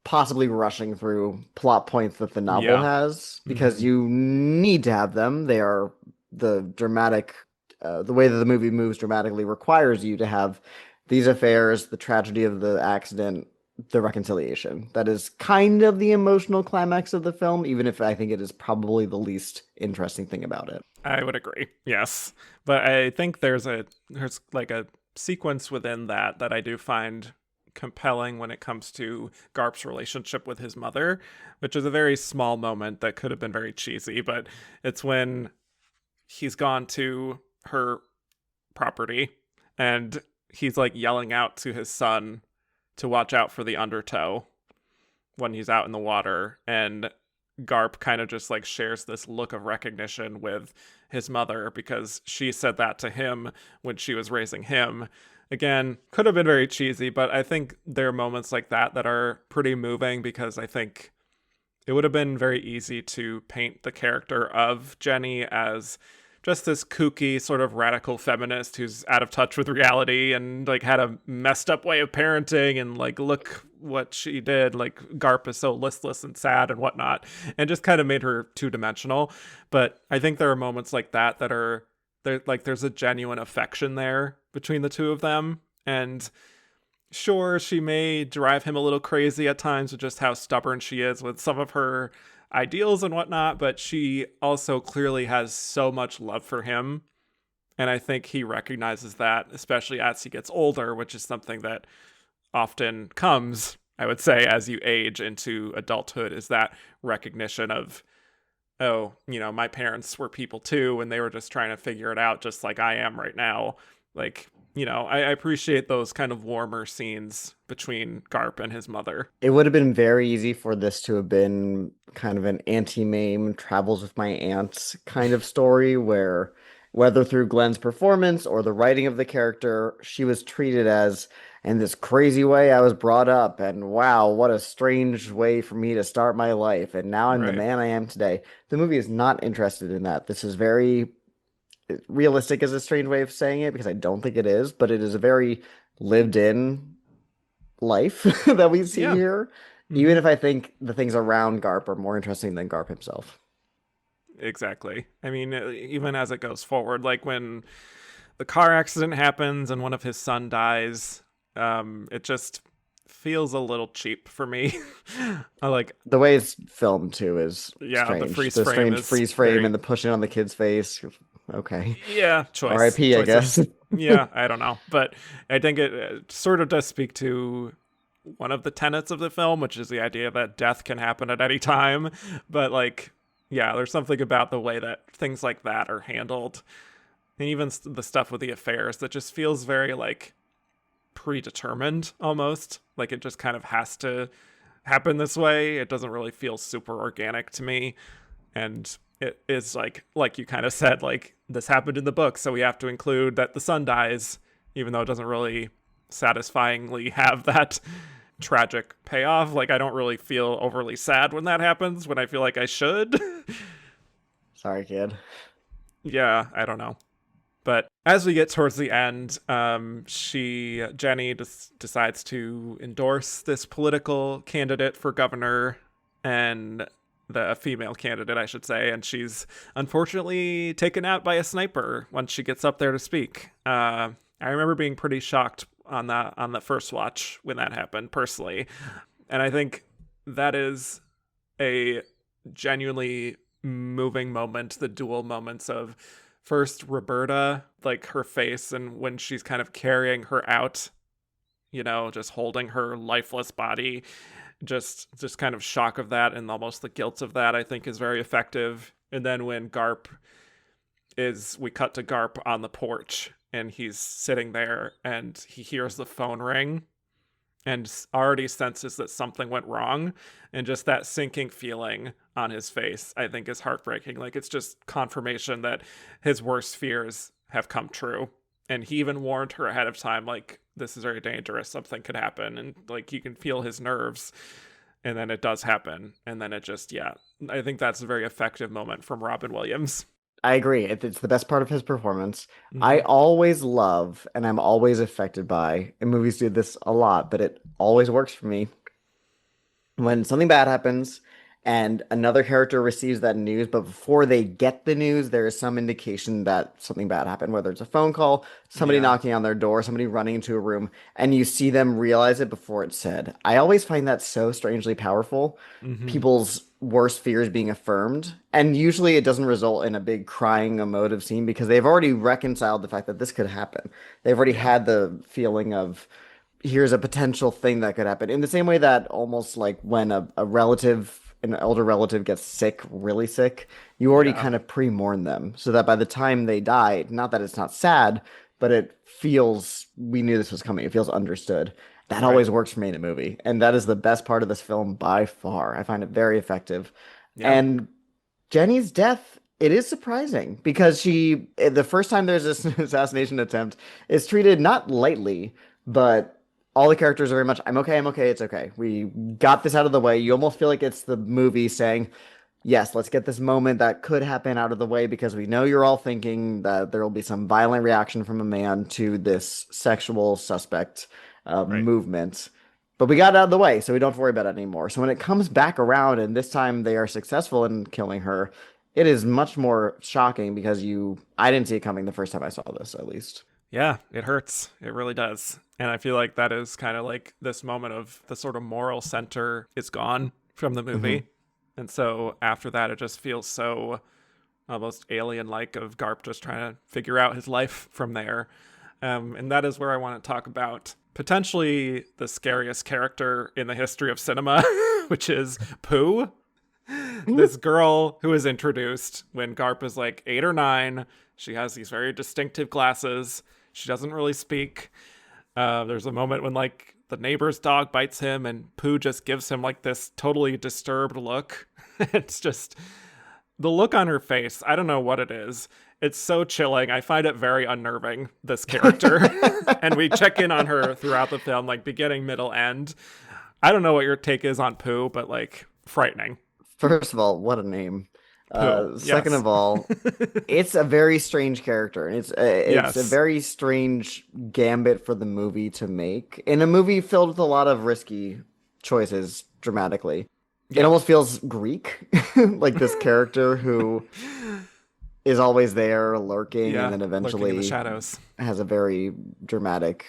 possibly rushing through plot points that the novel has, because you need to have them. They are the dramatic, the way that the movie moves dramatically requires you to have these affairs, the tragedy of the accident, the reconciliation. That is kind of the emotional climax of the film, even if I think it is probably the least interesting thing about it. I would agree. Yes. But I think there's like a sequence within that I do find compelling when it comes to Garp's relationship with his mother, which is a very small moment that could have been very cheesy, but it's when he's gone to her property and he's like yelling out to his son to watch out for the undertow when he's out in the water, and Garp kind of just like shares this look of recognition with his mother because she said that to him when she was raising him. Again, could have been very cheesy, but I think there are moments like that are pretty moving, because I think it would have been very easy to paint the character of Jenny as just this kooky sort of radical feminist who's out of touch with reality and like had a messed up way of parenting, and like, look what she did. Like, Garp is so listless and sad and whatnot, and just kind of made her two-dimensional. But I think there are moments like that are there, like there's a genuine affection there between the two of them. And sure, she may drive him a little crazy at times with just how stubborn she is with some of her ideals and whatnot, but she also clearly has so much love for him. And I think he recognizes that, especially as he gets older, which is something that often comes, I would say, as you age into adulthood, is that recognition of, oh, my parents were people too, and they were just trying to figure it out just like I am right now. Like, I appreciate those kind of warmer scenes between Garp and his mother. It would have been very easy for this to have been kind of an anti-Mame travels with my aunt kind of story where whether through Glenn's performance or the writing of the character, she was treated as in this crazy way I was brought up, and wow, what a strange way for me to start my life, and now I'm the Right. man I am today. The movie is not interested in that. This is very realistic is a strange way of saying it because I don't think it is, but it is a very lived in life that we see Yeah. here, even Hmm. if I think the things around Garp are more interesting than Garp himself. Exactly. I mean, even as it goes forward, like when the car accident happens and one of his son dies, it just feels a little cheap for me. I like, The way it's filmed too is yeah, the strange. freeze The frame strange is freeze frame and very, the pushing on the kid's face. Okay. yeah, R.I.P., I guess. choices. Yeah, I don't know, but I think it sort of does speak to one of the tenets of the film, which is the idea that death can happen at any time. But like, yeah, there's something about the way that things like that are handled, and even the stuff with the affairs that just feels very like predetermined almost. Like it just kind of has to happen this way. It doesn't really feel super organic to me, and it is like you kind of said, like this happened in the book, so we have to include that the son dies, even though it doesn't really satisfyingly have that tragic payoff. Like I don't really feel overly sad when that happens when I feel like I should. Sorry, kid. Yeah, I don't know. But as we get towards the end, Jenny decides to endorse this political candidate for governor, and a female candidate, I should say, and she's unfortunately taken out by a sniper once she gets up there to speak. I remember being pretty shocked on the first watch when that happened, personally, and I think that is a genuinely moving moment. The dual moments of first Roberta, like her face, and when she's kind of carrying her out, just holding her lifeless body, just kind of shock of that and almost the guilt of that, I think is very effective. And then when we cut to Garp on the porch and he's sitting there and he hears the phone ring and already senses that something went wrong, and just that sinking feeling on his face, I think, is heartbreaking. Like it's just confirmation that his worst fears have come true, and he even warned her ahead of time, like this is very dangerous, something could happen, and like you can feel his nerves, and then it does happen, and then it just, yeah, I think that's a very effective moment from Robin Williams. I agree. It's the best part of his performance. I Hmm. always love, and I'm always affected by, and movies do this a lot, but it always works for me when something bad happens and another character receives that news, but before they get the news, there is some indication that something bad happened, whether it's a phone call, somebody Yeah. knocking on their door, somebody running into a room, and you see them realize it before it's said. I always find that so strangely powerful. Hmm. People's worst fears being affirmed. And usually it doesn't result in a big crying emotive scene because they've already reconciled the fact that this could happen. They've already Yeah. had the feeling of here's a potential thing that could happen. In the same way that almost like when a relative, an elder relative gets sick, really sick, you already Yeah. kind of pre-mourn them so that by the time they die, not that it's not sad, but it feels we knew this was coming. It feels understood. That Right. always works for me in a movie. And that is the best part of this film by far. I find it very effective. Yeah. And Jenny's death, it is surprising because the first time there's this assassination attempt, is treated not lightly, but all the characters are very much, I'm okay, it's okay. We got this out of the way. You almost feel like it's the movie saying, yes, let's get this moment that could happen out of the way because we know you're all thinking that there will be some violent reaction from a man to this sexual suspect Right. movement. But we got it out of the way, so we don't have to worry about it anymore. So when it comes back around and this time they are successful in killing her, it is much more shocking because I didn't see it coming the first time I saw this, at least. Yeah, it hurts. It really does. And I feel like that is kind of like this moment of the sort of moral center is gone from the Hmm. movie. And so after that, it just feels so almost alien-like of Garp just trying to figure out his life from there. And that is where I want to talk about potentially the scariest character in the history of cinema, which is Pooh. This girl who is introduced when Garp is like 8 or 9. She has these very distinctive glasses. She doesn't really speak. There's a moment when like the neighbor's dog bites him and Pooh just gives him like this totally disturbed look. It's just the look on her face. I don't know what it is. It's so chilling. I find it very unnerving, this character. And we check in on her throughout the film, like beginning, middle, end. I don't know what your take is on Pooh, but like frightening. First of all, what a name. Second Yes. of all, it's a very strange character, and it's Yes. a very strange gambit for the movie to make in a movie filled with a lot of risky choices dramatically. It almost feels Greek, like this character who is always there lurking, and then lurking in eventually the shadows. has a very dramatic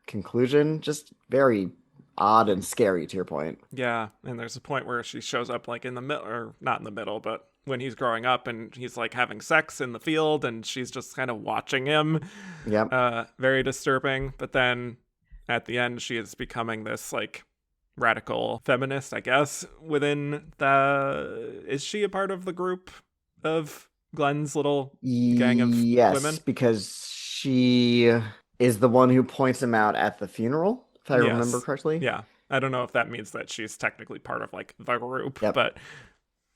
conclusion. Just very odd and scary, to your point. Yeah, and there's a point where she shows up like in the middle, or not in the middle, but when he's growing up and he's like having sex in the field and she's just kind of watching him. Yep. Very disturbing. But then at the end, she is becoming this like radical feminist, I guess, within the... Is she a part of the group of Glenn's little gang of women? Because she is the one who points him out at the funeral, if I remember correctly. Yeah. I don't know if that means that she's technically part of like the group, Yep. but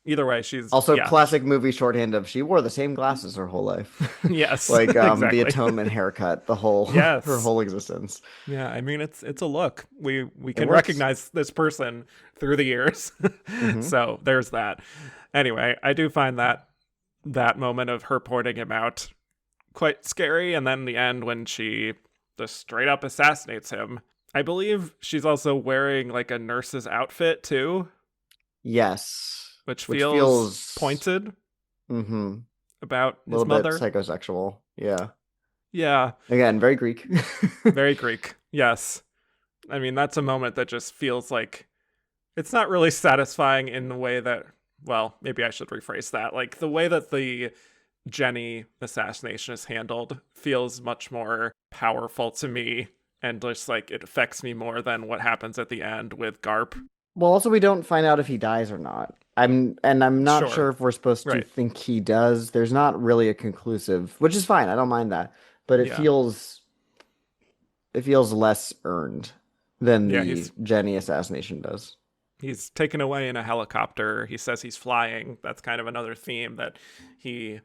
either way, she's also classic movie shorthand of she wore the same glasses her whole life. Yes. Like exactly. the atonement haircut, the whole her whole existence. Yeah, I mean it's a look. We can recognize this person through the years. Mm-hmm. So there's that. Anyway, I do find that moment of her pointing him out quite scary, and then the end when she just straight up assassinates him. I believe she's also wearing like a nurse's outfit too. Yes. Which feels pointed about his mother. Bit psychosexual. Yeah. Yeah. Again, very Greek. Very Greek. Yes. I mean, that's a moment that just feels like it's not really satisfying in the way that, well, maybe I should rephrase that. Like the way that the Jenny assassination is handled feels much more powerful to me, and just like it affects me more than what happens at the end with Garp. Well, also we don't find out if he dies or not. I'm not sure if we're supposed to think he does. There's not really a conclusive, which is fine. I don't mind that, but it feels less earned than the Jenny assassination does. He's taken away in a helicopter. He says he's flying. That's kind of another theme that he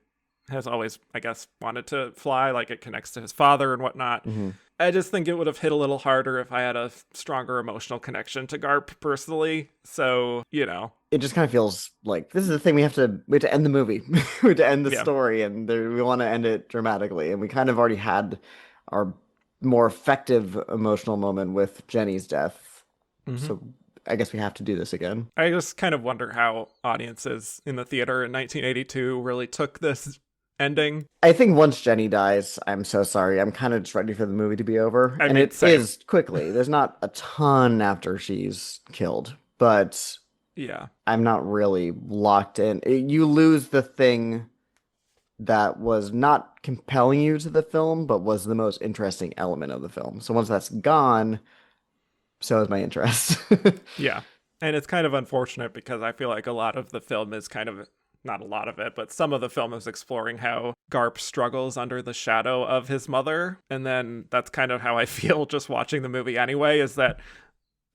has always, I guess, wanted to fly. Like it connects to his father and whatnot. Mm-hmm. I just think it would have hit a little harder if I had a stronger emotional connection to Garp personally. So, you know. It just kind of feels like this is the thing we have to end the movie. We have to end the story, and we want to end it dramatically. And we kind of already had our more effective emotional moment with Jenny's death. Mm-hmm. So I guess we have to do this again. I just kind of wonder how audiences in the theater in 1982 really took this ending. I think once Jenny dies, I'm so sorry. I'm kind of just ready for the movie to be over. And it is quickly. There's not a ton after she's killed, but yeah, I'm not really locked in. You lose the thing that was not compelling you to the film, but was the most interesting element of the film. So once that's gone, so is my interest. Yeah. And it's kind of unfortunate because I feel like a lot of the film is kind of, not a lot of it, but some of the film is exploring how Garp struggles under the shadow of his mother. And then that's kind of how I feel just watching the movie anyway, is that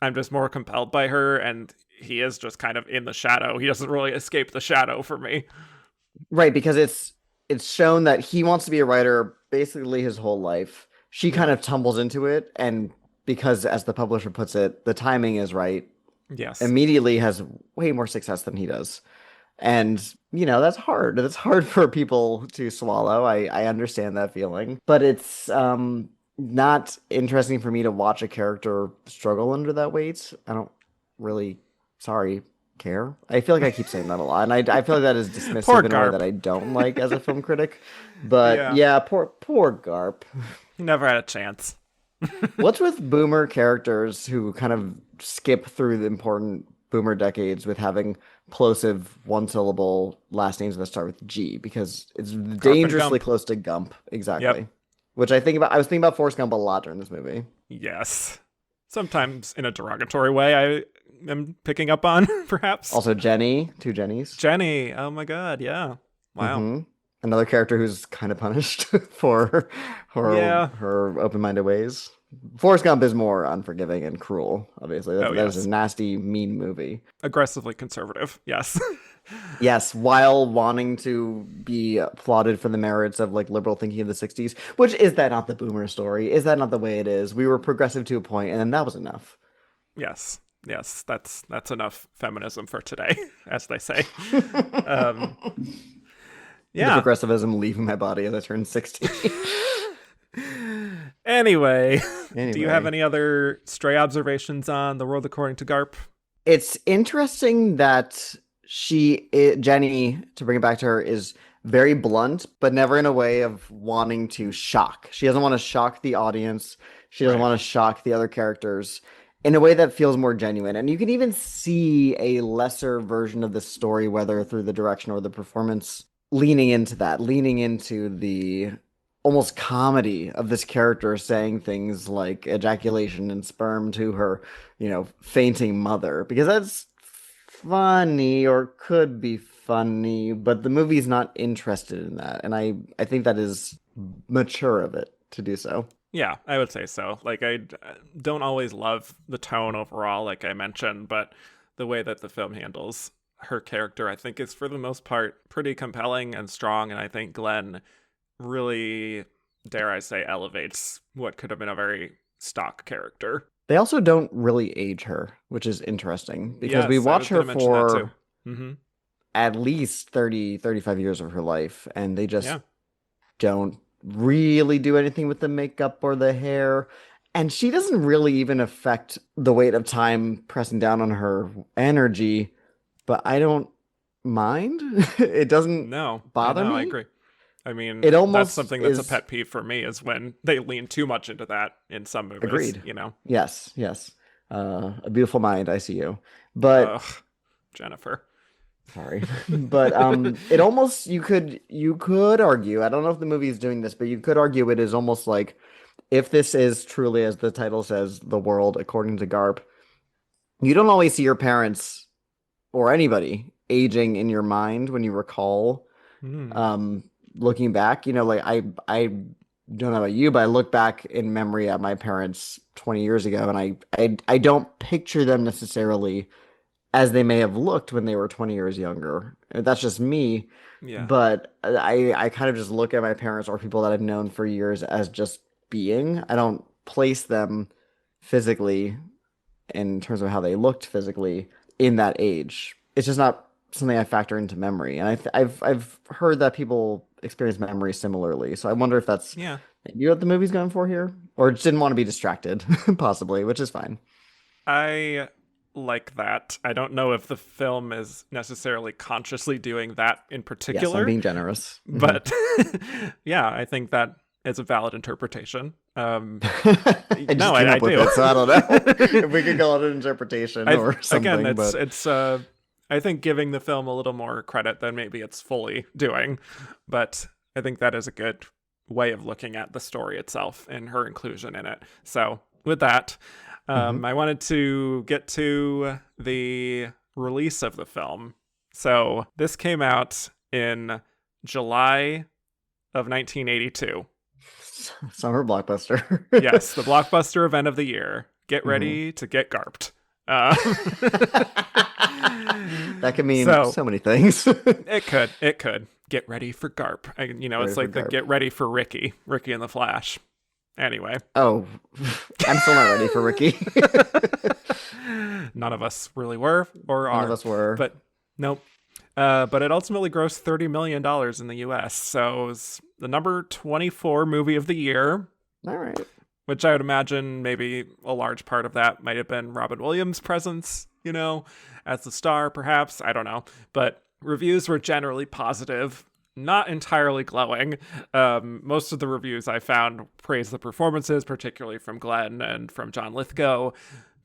I'm just more compelled by her, and he is just kind of in the shadow. He doesn't really escape the shadow for me. Right, because it's shown that he wants to be a writer basically his whole life. She kind of tumbles into it, and because, as the publisher puts it, the timing is right. Yes. Immediately has way more success than he does. And, you know, that's hard. That's hard for people to swallow. I understand that feeling. But it's not interesting for me to watch a character struggle under that weight. I don't really, care. I feel like I keep saying that a lot. And I feel like that is dismissive in a way that I don't like as a film critic. But yeah poor Garp. He never had a chance. What's with boomer characters who kind of skip through the important boomer decades with having plosive one-syllable last names that start with G because it's Garp and dangerously Gump. close to Gump. Exactly. Yep. Which I was thinking about Forrest Gump a lot during this movie. Yes. Sometimes in a derogatory way, I am picking up on, perhaps. Also, Jenny, two Jennies. Jenny. Oh my God. Yeah. Wow. hmm Another character who's kind of punished for Yeah. her open-minded ways. Forrest Gump is more unforgiving and cruel, obviously. Oh, That is yes. a nasty, mean movie. Aggressively conservative. Yes. Yes, while wanting to be applauded for the merits of like liberal thinking of the 60s, which is that not the boomer story? Is that not the way it is? We were progressive to a point, and then that was enough. Yes. Yes. That's enough feminism for today, as they say. Um, The yeah. progressivism leaving my body as I turn 60. Anyway, do you have Anyway. any other stray observations on The World According to Garp? It's interesting that Jenny, to bring it back to her, is very blunt, but never in a way of wanting to shock. She doesn't want to shock the audience. She doesn't Right. want to shock the other characters in a way that feels more genuine. And you can even see a lesser version of the story, whether through the direction or the performance, leaning into that, leaning into the almost comedy of this character saying things like ejaculation and sperm to her, fainting mother, because that's funny or could be funny, but the movie's not interested in that. And I think that is mature of it to do so. Yeah, I would say so. Like, I don't always love the tone overall, like I mentioned, but the way that the film handles her character, I think, is for the most part pretty compelling and strong. And I think Glenn really, dare I say, elevates what could have been a very stock character. They also don't really age her, which is interesting because we Yes, I was watch her gonna mention that too. for Mm-hmm. at least 30, 35 years of her life, and they just Yeah. don't really do anything with the makeup or the hair. And she doesn't really even affect the weight of time pressing down on her energy, but I don't mind. It doesn't No, bother I me. agree. I mean, It that's almost something that's a is pet peeve for me is when they lean too much into that in some movies, agreed. you know? Yes, yes. A beautiful mind, I see you. But Ugh, Jennifer. sorry. But it almost you could argue, I don't know if the movie is doing this, but you could argue it is almost like if this is truly, as the title says, the world according to Garp, you don't always see your parents or anybody aging in your mind when you recall Hmm. um looking back. Like I don't know about you, but I look back in memory at my parents 20 years ago, and I don't picture them necessarily as they may have looked when they were 20 years younger. That's just me. Yeah. But I kind of just look at my parents or people that I've known for years as just being. I don't place them physically in terms of how they looked physically in that age. It's just not something I factor into memory. And I've heard that people experience memory similarly. So I wonder if that's Yeah. maybe what the movie's going for here, or just didn't want to be distracted, possibly, which is fine. I like that. I don't know if the film is necessarily consciously doing that in Yes, I'm particular, being generous. but yeah, I think that is a valid interpretation. I just No, came I up with do. it, so I don't know if we could call it an interpretation or something. Again, But it's I think giving the film a little more credit than maybe it's fully doing, but I think that is a good way of looking at the story itself and her inclusion in it. So with that, Mhm. I wanted to get to the release of the film. So this came out in July of 1982. Summer blockbuster. Yes, the blockbuster event of the year. Get ready to get garped. Uh, That could mean So- so many things. it could. Get ready for Garp. It's for like the Garp. get ready for Ricky and the Flash. Anyway, Oh, I'm still not ready for Ricky. none of us really were or None are. of us were. But nope. But it ultimately grossed $30 million in the US. So it was the number 24 movie of the year, All right. which I would imagine maybe a large part of that might have been Robin Williams' presence, as the star, perhaps. I don't know. But reviews were generally positive, not entirely glowing. Most of the reviews I found praised the performances, particularly from Glenn and from John Lithgow.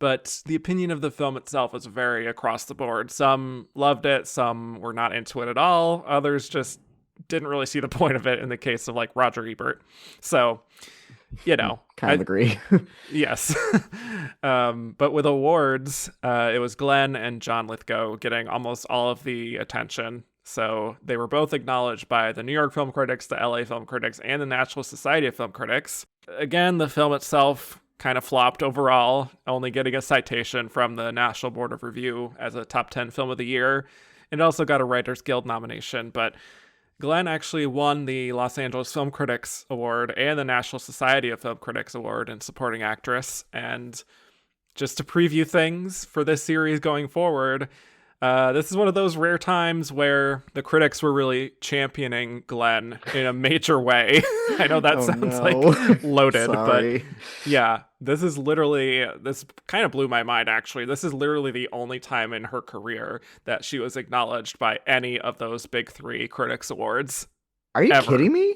but the opinion of the film itself was very across the board. Some loved it, some were not into it at all. Others just didn't really see the point of it in the case of like Roger Ebert. So, you know, Kind of agree. yes. But with awards, it was Glenn and John Lithgow getting almost all of the attention. So they were both acknowledged by the New York Film Critics, the LA Film Critics, and the National Society of Film Critics. Again, the film itself kind of flopped overall, only getting a citation from the National Board of Review as a top 10 film of the year. It also got a Writers Guild nomination, but Glenn actually won the Los Angeles Film Critics Award and the National Society of Film Critics Award in Supporting Actress. And just to preview things for this series going forward, this is one of those rare times where the critics were really championing Glenn in a major way. I know that sounds like loaded, but yeah, this kind of blew my mind, actually. This is literally the only time in her career that she was acknowledged by any of those big three critics awards. Are you kidding me?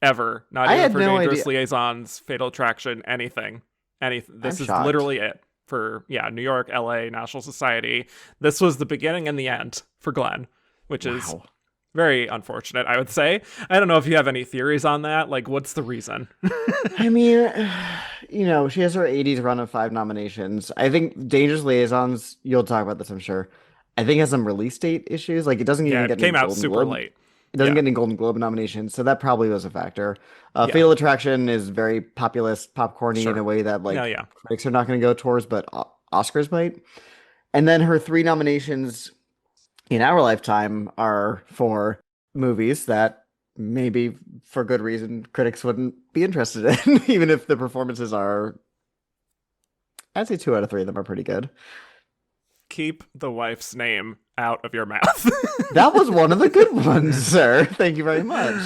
Ever. Not even for Dangerous Liaisons, Fatal Attraction, anything. This is shocked. literally it. For New York, LA, National Society. This was the beginning and the end for Glenn, which is very unfortunate, I would say. I don't know if you have any theories on that. Like, what's the reason? I mean, she has her 80s run of 5 nominations. I think Dangerous Liaisons, you'll talk about this, I'm sure. I think has some release date issues. Like, it doesn't even get came out super late. It doesn't get any Golden Globe nominations, so that probably was a factor. Fatal Attraction is very populist, popcorny in a way that critics are not going to go towards, but Oscars might. And then her 3 nominations in our lifetime are for movies that maybe for good reason critics wouldn't be interested in, even if the performances are, I'd say 2 out of 3 of them are pretty good. Keep the wife's name out of your mouth. That was one of the good ones, sir. Thank you very much.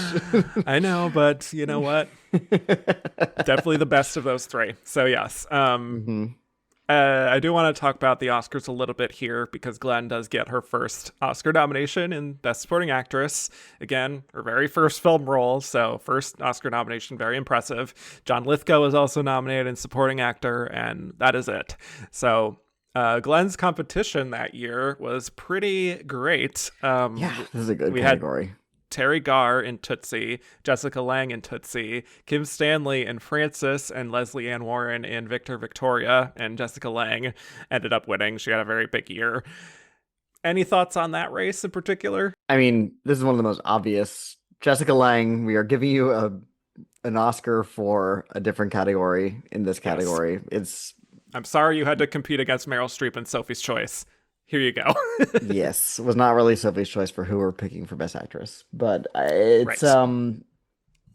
I know, but you know what? Definitely the best of those 3. So yes. I do want to talk about the Oscars a little bit here because Glenn does get her first Oscar nomination in Best Supporting Actress. Again, her very first film role, so first Oscar nomination, very impressive. John Lithgow is also nominated in Supporting Actor, and that is it. So Glenn's competition that year was pretty great. This is a good category. Had Terry Garr in Tootsie, Jessica Lange in Tootsie, Kim Stanley in Frances, and Leslie Ann Warren in Victor Victoria, and Jessica Lange ended up winning. She had a very big year. Any thoughts on that race in particular? I mean, this is one of the most obvious. Jessica Lange, we are giving you an Oscar for a different category in this category. Yes. I'm sorry you had to compete against Meryl Streep in Sophie's Choice. Here you go. Yes, it was not really Sophie's Choice for who we're picking for Best Actress, but it's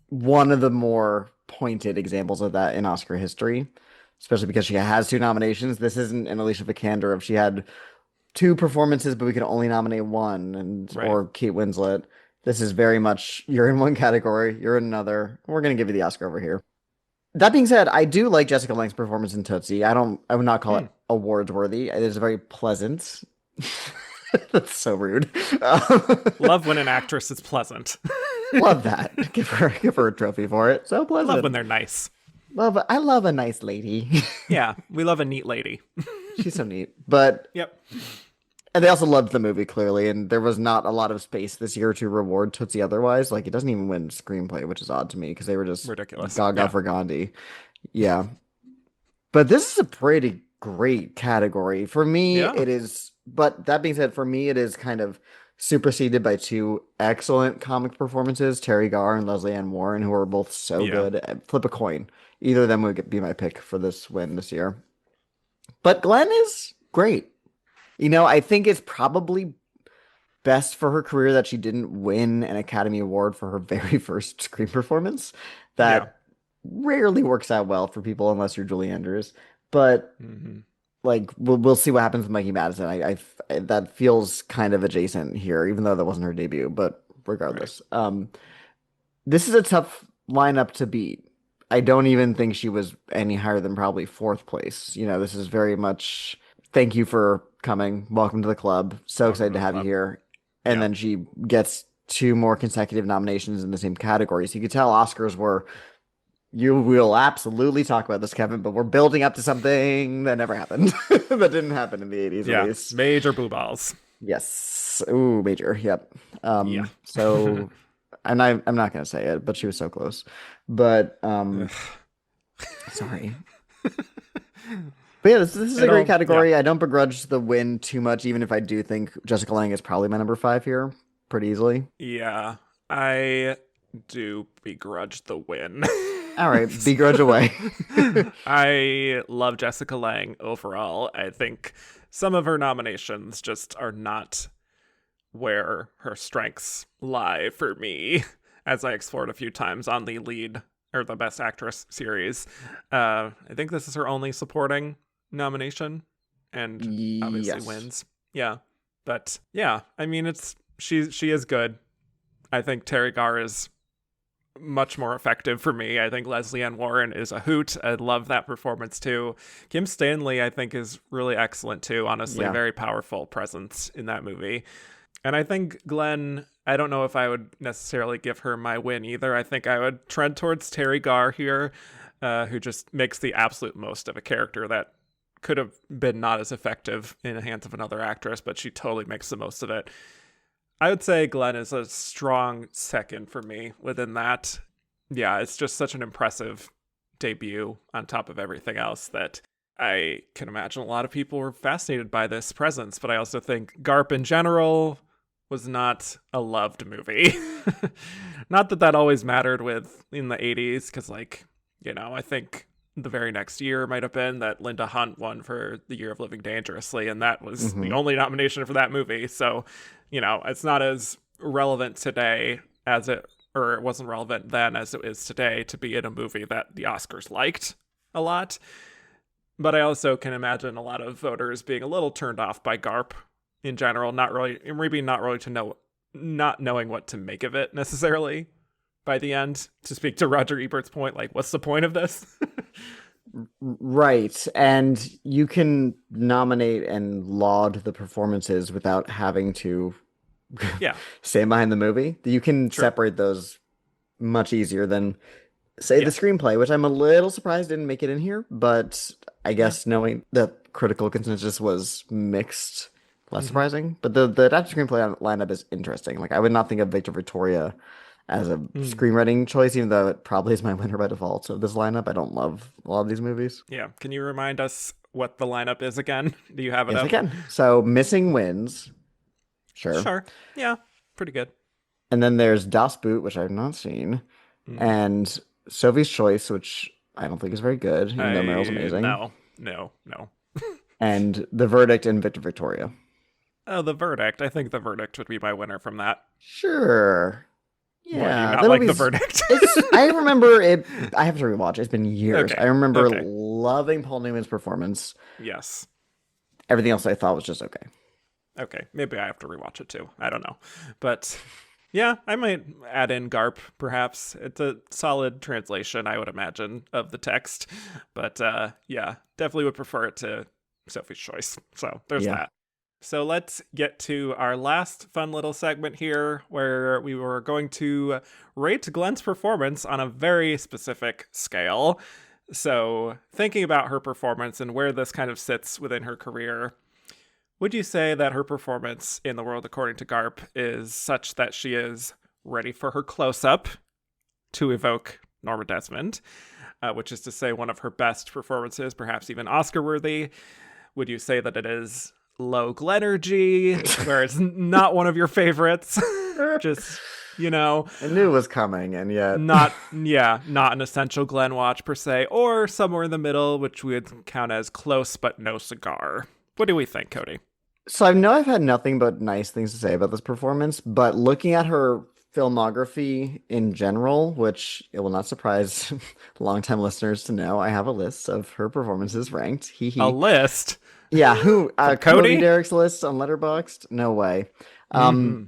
one of the more pointed examples of that in Oscar history, especially because she has 2 nominations. This isn't an Alicia Vikander if she had 2 performances, but we could only nominate 1, or Kate Winslet. This is very much, you're in one category, you're in another. We're going to give you the Oscar over here. That being said, I do like Jessica Lange's performance in Tootsie. I would not call it awards worthy. It is very pleasant. That's so rude. Love when an actress is pleasant. Love that. Give her a trophy for it. So pleasant. Love when they're nice. I love a nice lady. Yeah, we love a neat lady. She's so neat. But and they also loved the movie, clearly, and there was not a lot of space this year to reward Tootsie otherwise. Like, it doesn't even win screenplay, which is odd to me, because they were just ridiculous. Gaga for Gandhi. Yeah. But this is a pretty great category. For me, it is, but that being said, for me, it is kind of superseded by 2 excellent comic performances, Terry Garr and Leslie Ann Warren, who are both so good. Flip a coin. Either of them would be my pick for this win this year. But Glenn is great. I think it's probably best for her career that she didn't win an Academy Award for her very first screen performance. That rarely works out well for people unless you're Julie Andrews. But we'll see what happens with Mikey Madison. I that feels kind of adjacent here, even though that wasn't her debut. But regardless, this is a tough lineup to beat. I don't even think she was any higher than probably 4th place. This is very much thank you for coming. Welcome to the club. So excited to have you here. And then she gets 2 more consecutive nominations in the same category. So you could tell Oscars were You will absolutely talk about this, Kevin, but we're building up to something that never happened. That didn't happen in the 80s, at Yeah, least. major boo balls. Yes. Ooh, major. Yep. Yeah. So I'm not gonna say it, but she was so close. But sorry. But yeah, this is a great Yeah. category. I don't begrudge the win too much, even if I do think Jessica Lange is probably my number 5 here, pretty easily. Yeah, I do begrudge the win. All right, begrudge away. I love Jessica Lange overall. I think some of her nominations just are not where her strengths lie for me, as I explored a few times on the lead or the Best Actress series. I think this is her only supporting nomination, and obviously Yes. wins. Yeah, but yeah, I mean, she is good. I think Terry Garr is much more effective for me. I think Leslie Ann Warren is a hoot. I love that performance too. Kim Stanley, I think, is really excellent too. Honestly, Yeah. very powerful presence in that movie. And I think Glenn, I don't know if I would necessarily give her my win either. I think I would trend towards Terry Garr here, who just makes the absolute most of a character that could have been not as effective in the hands of another actress, but she totally makes the most of it. I would say Glenn is a strong second for me within that. Yeah, it's just such an impressive debut on top of everything else that I can imagine a lot of people were fascinated by this presence, but I also think Garp in general was not a loved movie. Not that that always mattered with in the 80s, because, like, I think the very next year might have been that Linda Hunt won for The Year of Living Dangerously, and that was the only nomination for that movie. So, it's not as relevant today as it wasn't relevant then as it is today to be in a movie that the Oscars liked a lot. But I also can imagine a lot of voters being a little turned off by Garp in general, not really not knowing what to make of it necessarily by the end. To speak to Roger Ebert's point, like, what's the point of this? Right. And you can nominate and laud the performances without having to Yeah, stand behind the movie. You can true. separate those much easier than, say, the Yeah, screenplay, which I'm a little surprised didn't make it in here. But I yeah. guess knowing that critical consensus was mixed, less Hmm. surprising. But the adapted screenplay lineup is interesting. Like, I would not think of Victor Victoria as a Mm. screenwriting choice, even though it probably is my winner by default. So this lineup, I don't love a lot of these movies. Yeah. Can you remind us what the lineup is again? Do you have it Yes, I up? can. So Missing Wins, sure. Sure. Yeah, pretty good. And then there's Das Boot, which I've not seen, Mm. and Sophie's Choice, which I don't think is very good, even though Meryl's amazing, No. and The Verdict and Victor Victoria. Oh, The Verdict. I think The Verdict would be my winner from that. Sure. Why do you Yeah, not that like The movie's Verdict? I remember it. I have to rewatch it. It's been years. I Okay. remember Okay. loving Paul Newman's performance. Yes. Everything else I thought was just okay. Okay. Maybe I have to rewatch it too. I don't know. But yeah, I might add in Garp, perhaps. It's a solid translation, I would imagine, of the text. But yeah, definitely would prefer it to Sophie's Choice. So there's Yeah. that. So let's get to our last fun little segment here where we were going to rate Glenn's performance on a very specific scale. So, thinking about her performance and where this kind of sits within her career, would you say that her performance in The World According to Garp is such that she is ready for her close up to evoke Norma Desmond, which is to say one of her best performances, perhaps even Oscar worthy? Would you say that it is low Glenergy, where it's not one of your favorites? Just, I knew it was coming, and yet. not an essential Glenn watch per se, or somewhere in the middle, which we would count as close but no cigar. What do we think, Cody? So I know I've had nothing but nice things to say about this performance, but looking at her filmography in general, which it will not surprise longtime listeners to know, I have a list of her performances ranked. Hee A hee. list Yeah, who? from Cody Cody? Derrick's list on Letterboxd? No way. Um, Mm-hmm.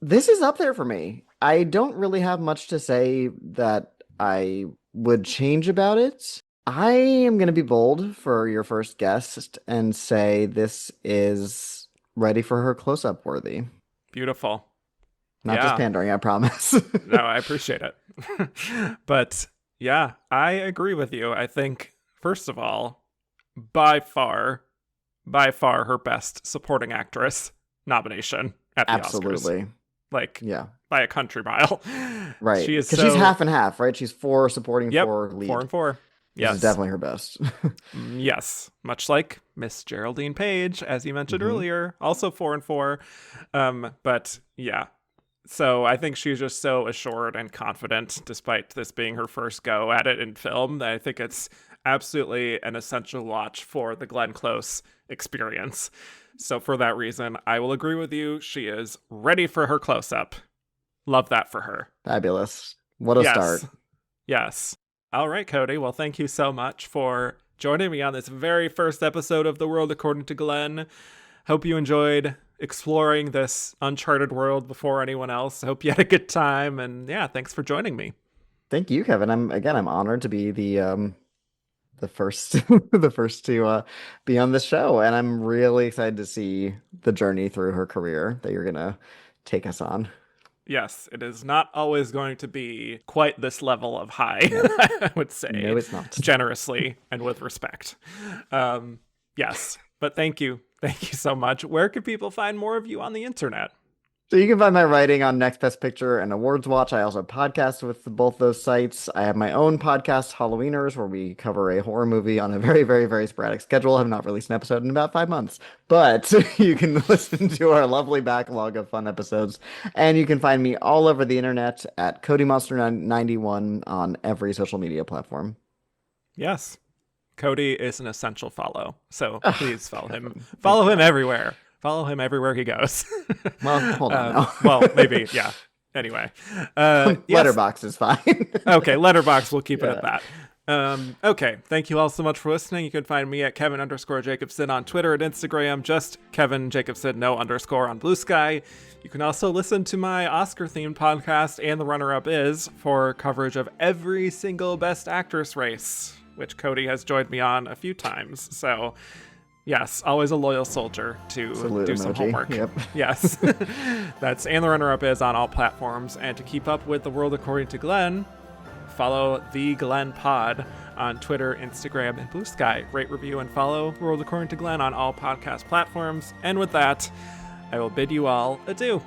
this is up there for me. I don't really have much to say that I would change about it. I am going to be bold for your first guest and say this is ready for her close-up worthy. Beautiful. Not just Yeah. pandering, I promise. No, I appreciate it. But Yeah, I agree with you. I think, first of all, by far her best supporting actress nomination at the Oscars. Absolutely. Like, Yeah. by a country mile. Right. She is Because she's so... half and half, right? She's 4 supporting, Yep, 4 lead. 4 and 4. This is Yes. definitely her best. Yes. Much like Miss Geraldine Page, as you mentioned earlier, also 4 and 4. But yeah. So I think she's just so assured and confident, despite this being her first go at it in film, that I think it's absolutely an essential watch for the Glenn Close experience. So for that reason, I will agree with you. She is ready for her close-up. Love that for her. Fabulous. What a start. Yes. All right, Cody. Well, thank you so much for joining me on this very first episode of The World According to Glenn. Hope you enjoyed exploring this uncharted world before anyone else. Hope you had a good time. And yeah, thanks for joining me. Thank you, Kevin. I'm honored to be the first the first to be on this show, and I'm really excited to see the journey through her career that you're gonna take us on. Yes, it is not always going to be quite this level of high, I would say. No, it's not. Generously and with respect. Yes, but thank you. Thank you so much. Where can people find more of you on the internet? So you can find my writing on Next Best Picture and Awards Watch. I also podcast with both those sites. I have my own podcast, Halloweeners, where we cover a horror movie on a very, very, very sporadic schedule. I have not released an episode in about 5 months, but you can listen to our lovely backlog of fun episodes. And you can find me all over the internet at Cody Monster 91 on every social media platform. Yes. Cody is an essential follow. So please follow him. Follow him everywhere. Follow him everywhere he goes. Well, hold on now. Well, maybe, yeah. Anyway. Letterbox is fine. Okay, Letterbox, we'll keep it at that. Okay, thank you all so much for listening. You can find me at Kevin_Jacobsen on Twitter and Instagram, just Kevin Jacobsen, no underscore on Blue Sky. You can also listen to my Oscar-themed podcast, And the Runner-Up Is, for coverage of every single Best Actress race, which Cody has joined me on a few times. So... yes, always a loyal soldier to do some homework. Yep. Yes. That's And the Runner-Up Is on all platforms. And to keep up with The World According to Glenn, follow The Glenn Pod on Twitter, Instagram, and Blue Sky. Rate, review, and follow The World According to Glenn on all podcast platforms. And with that, I will bid you all adieu.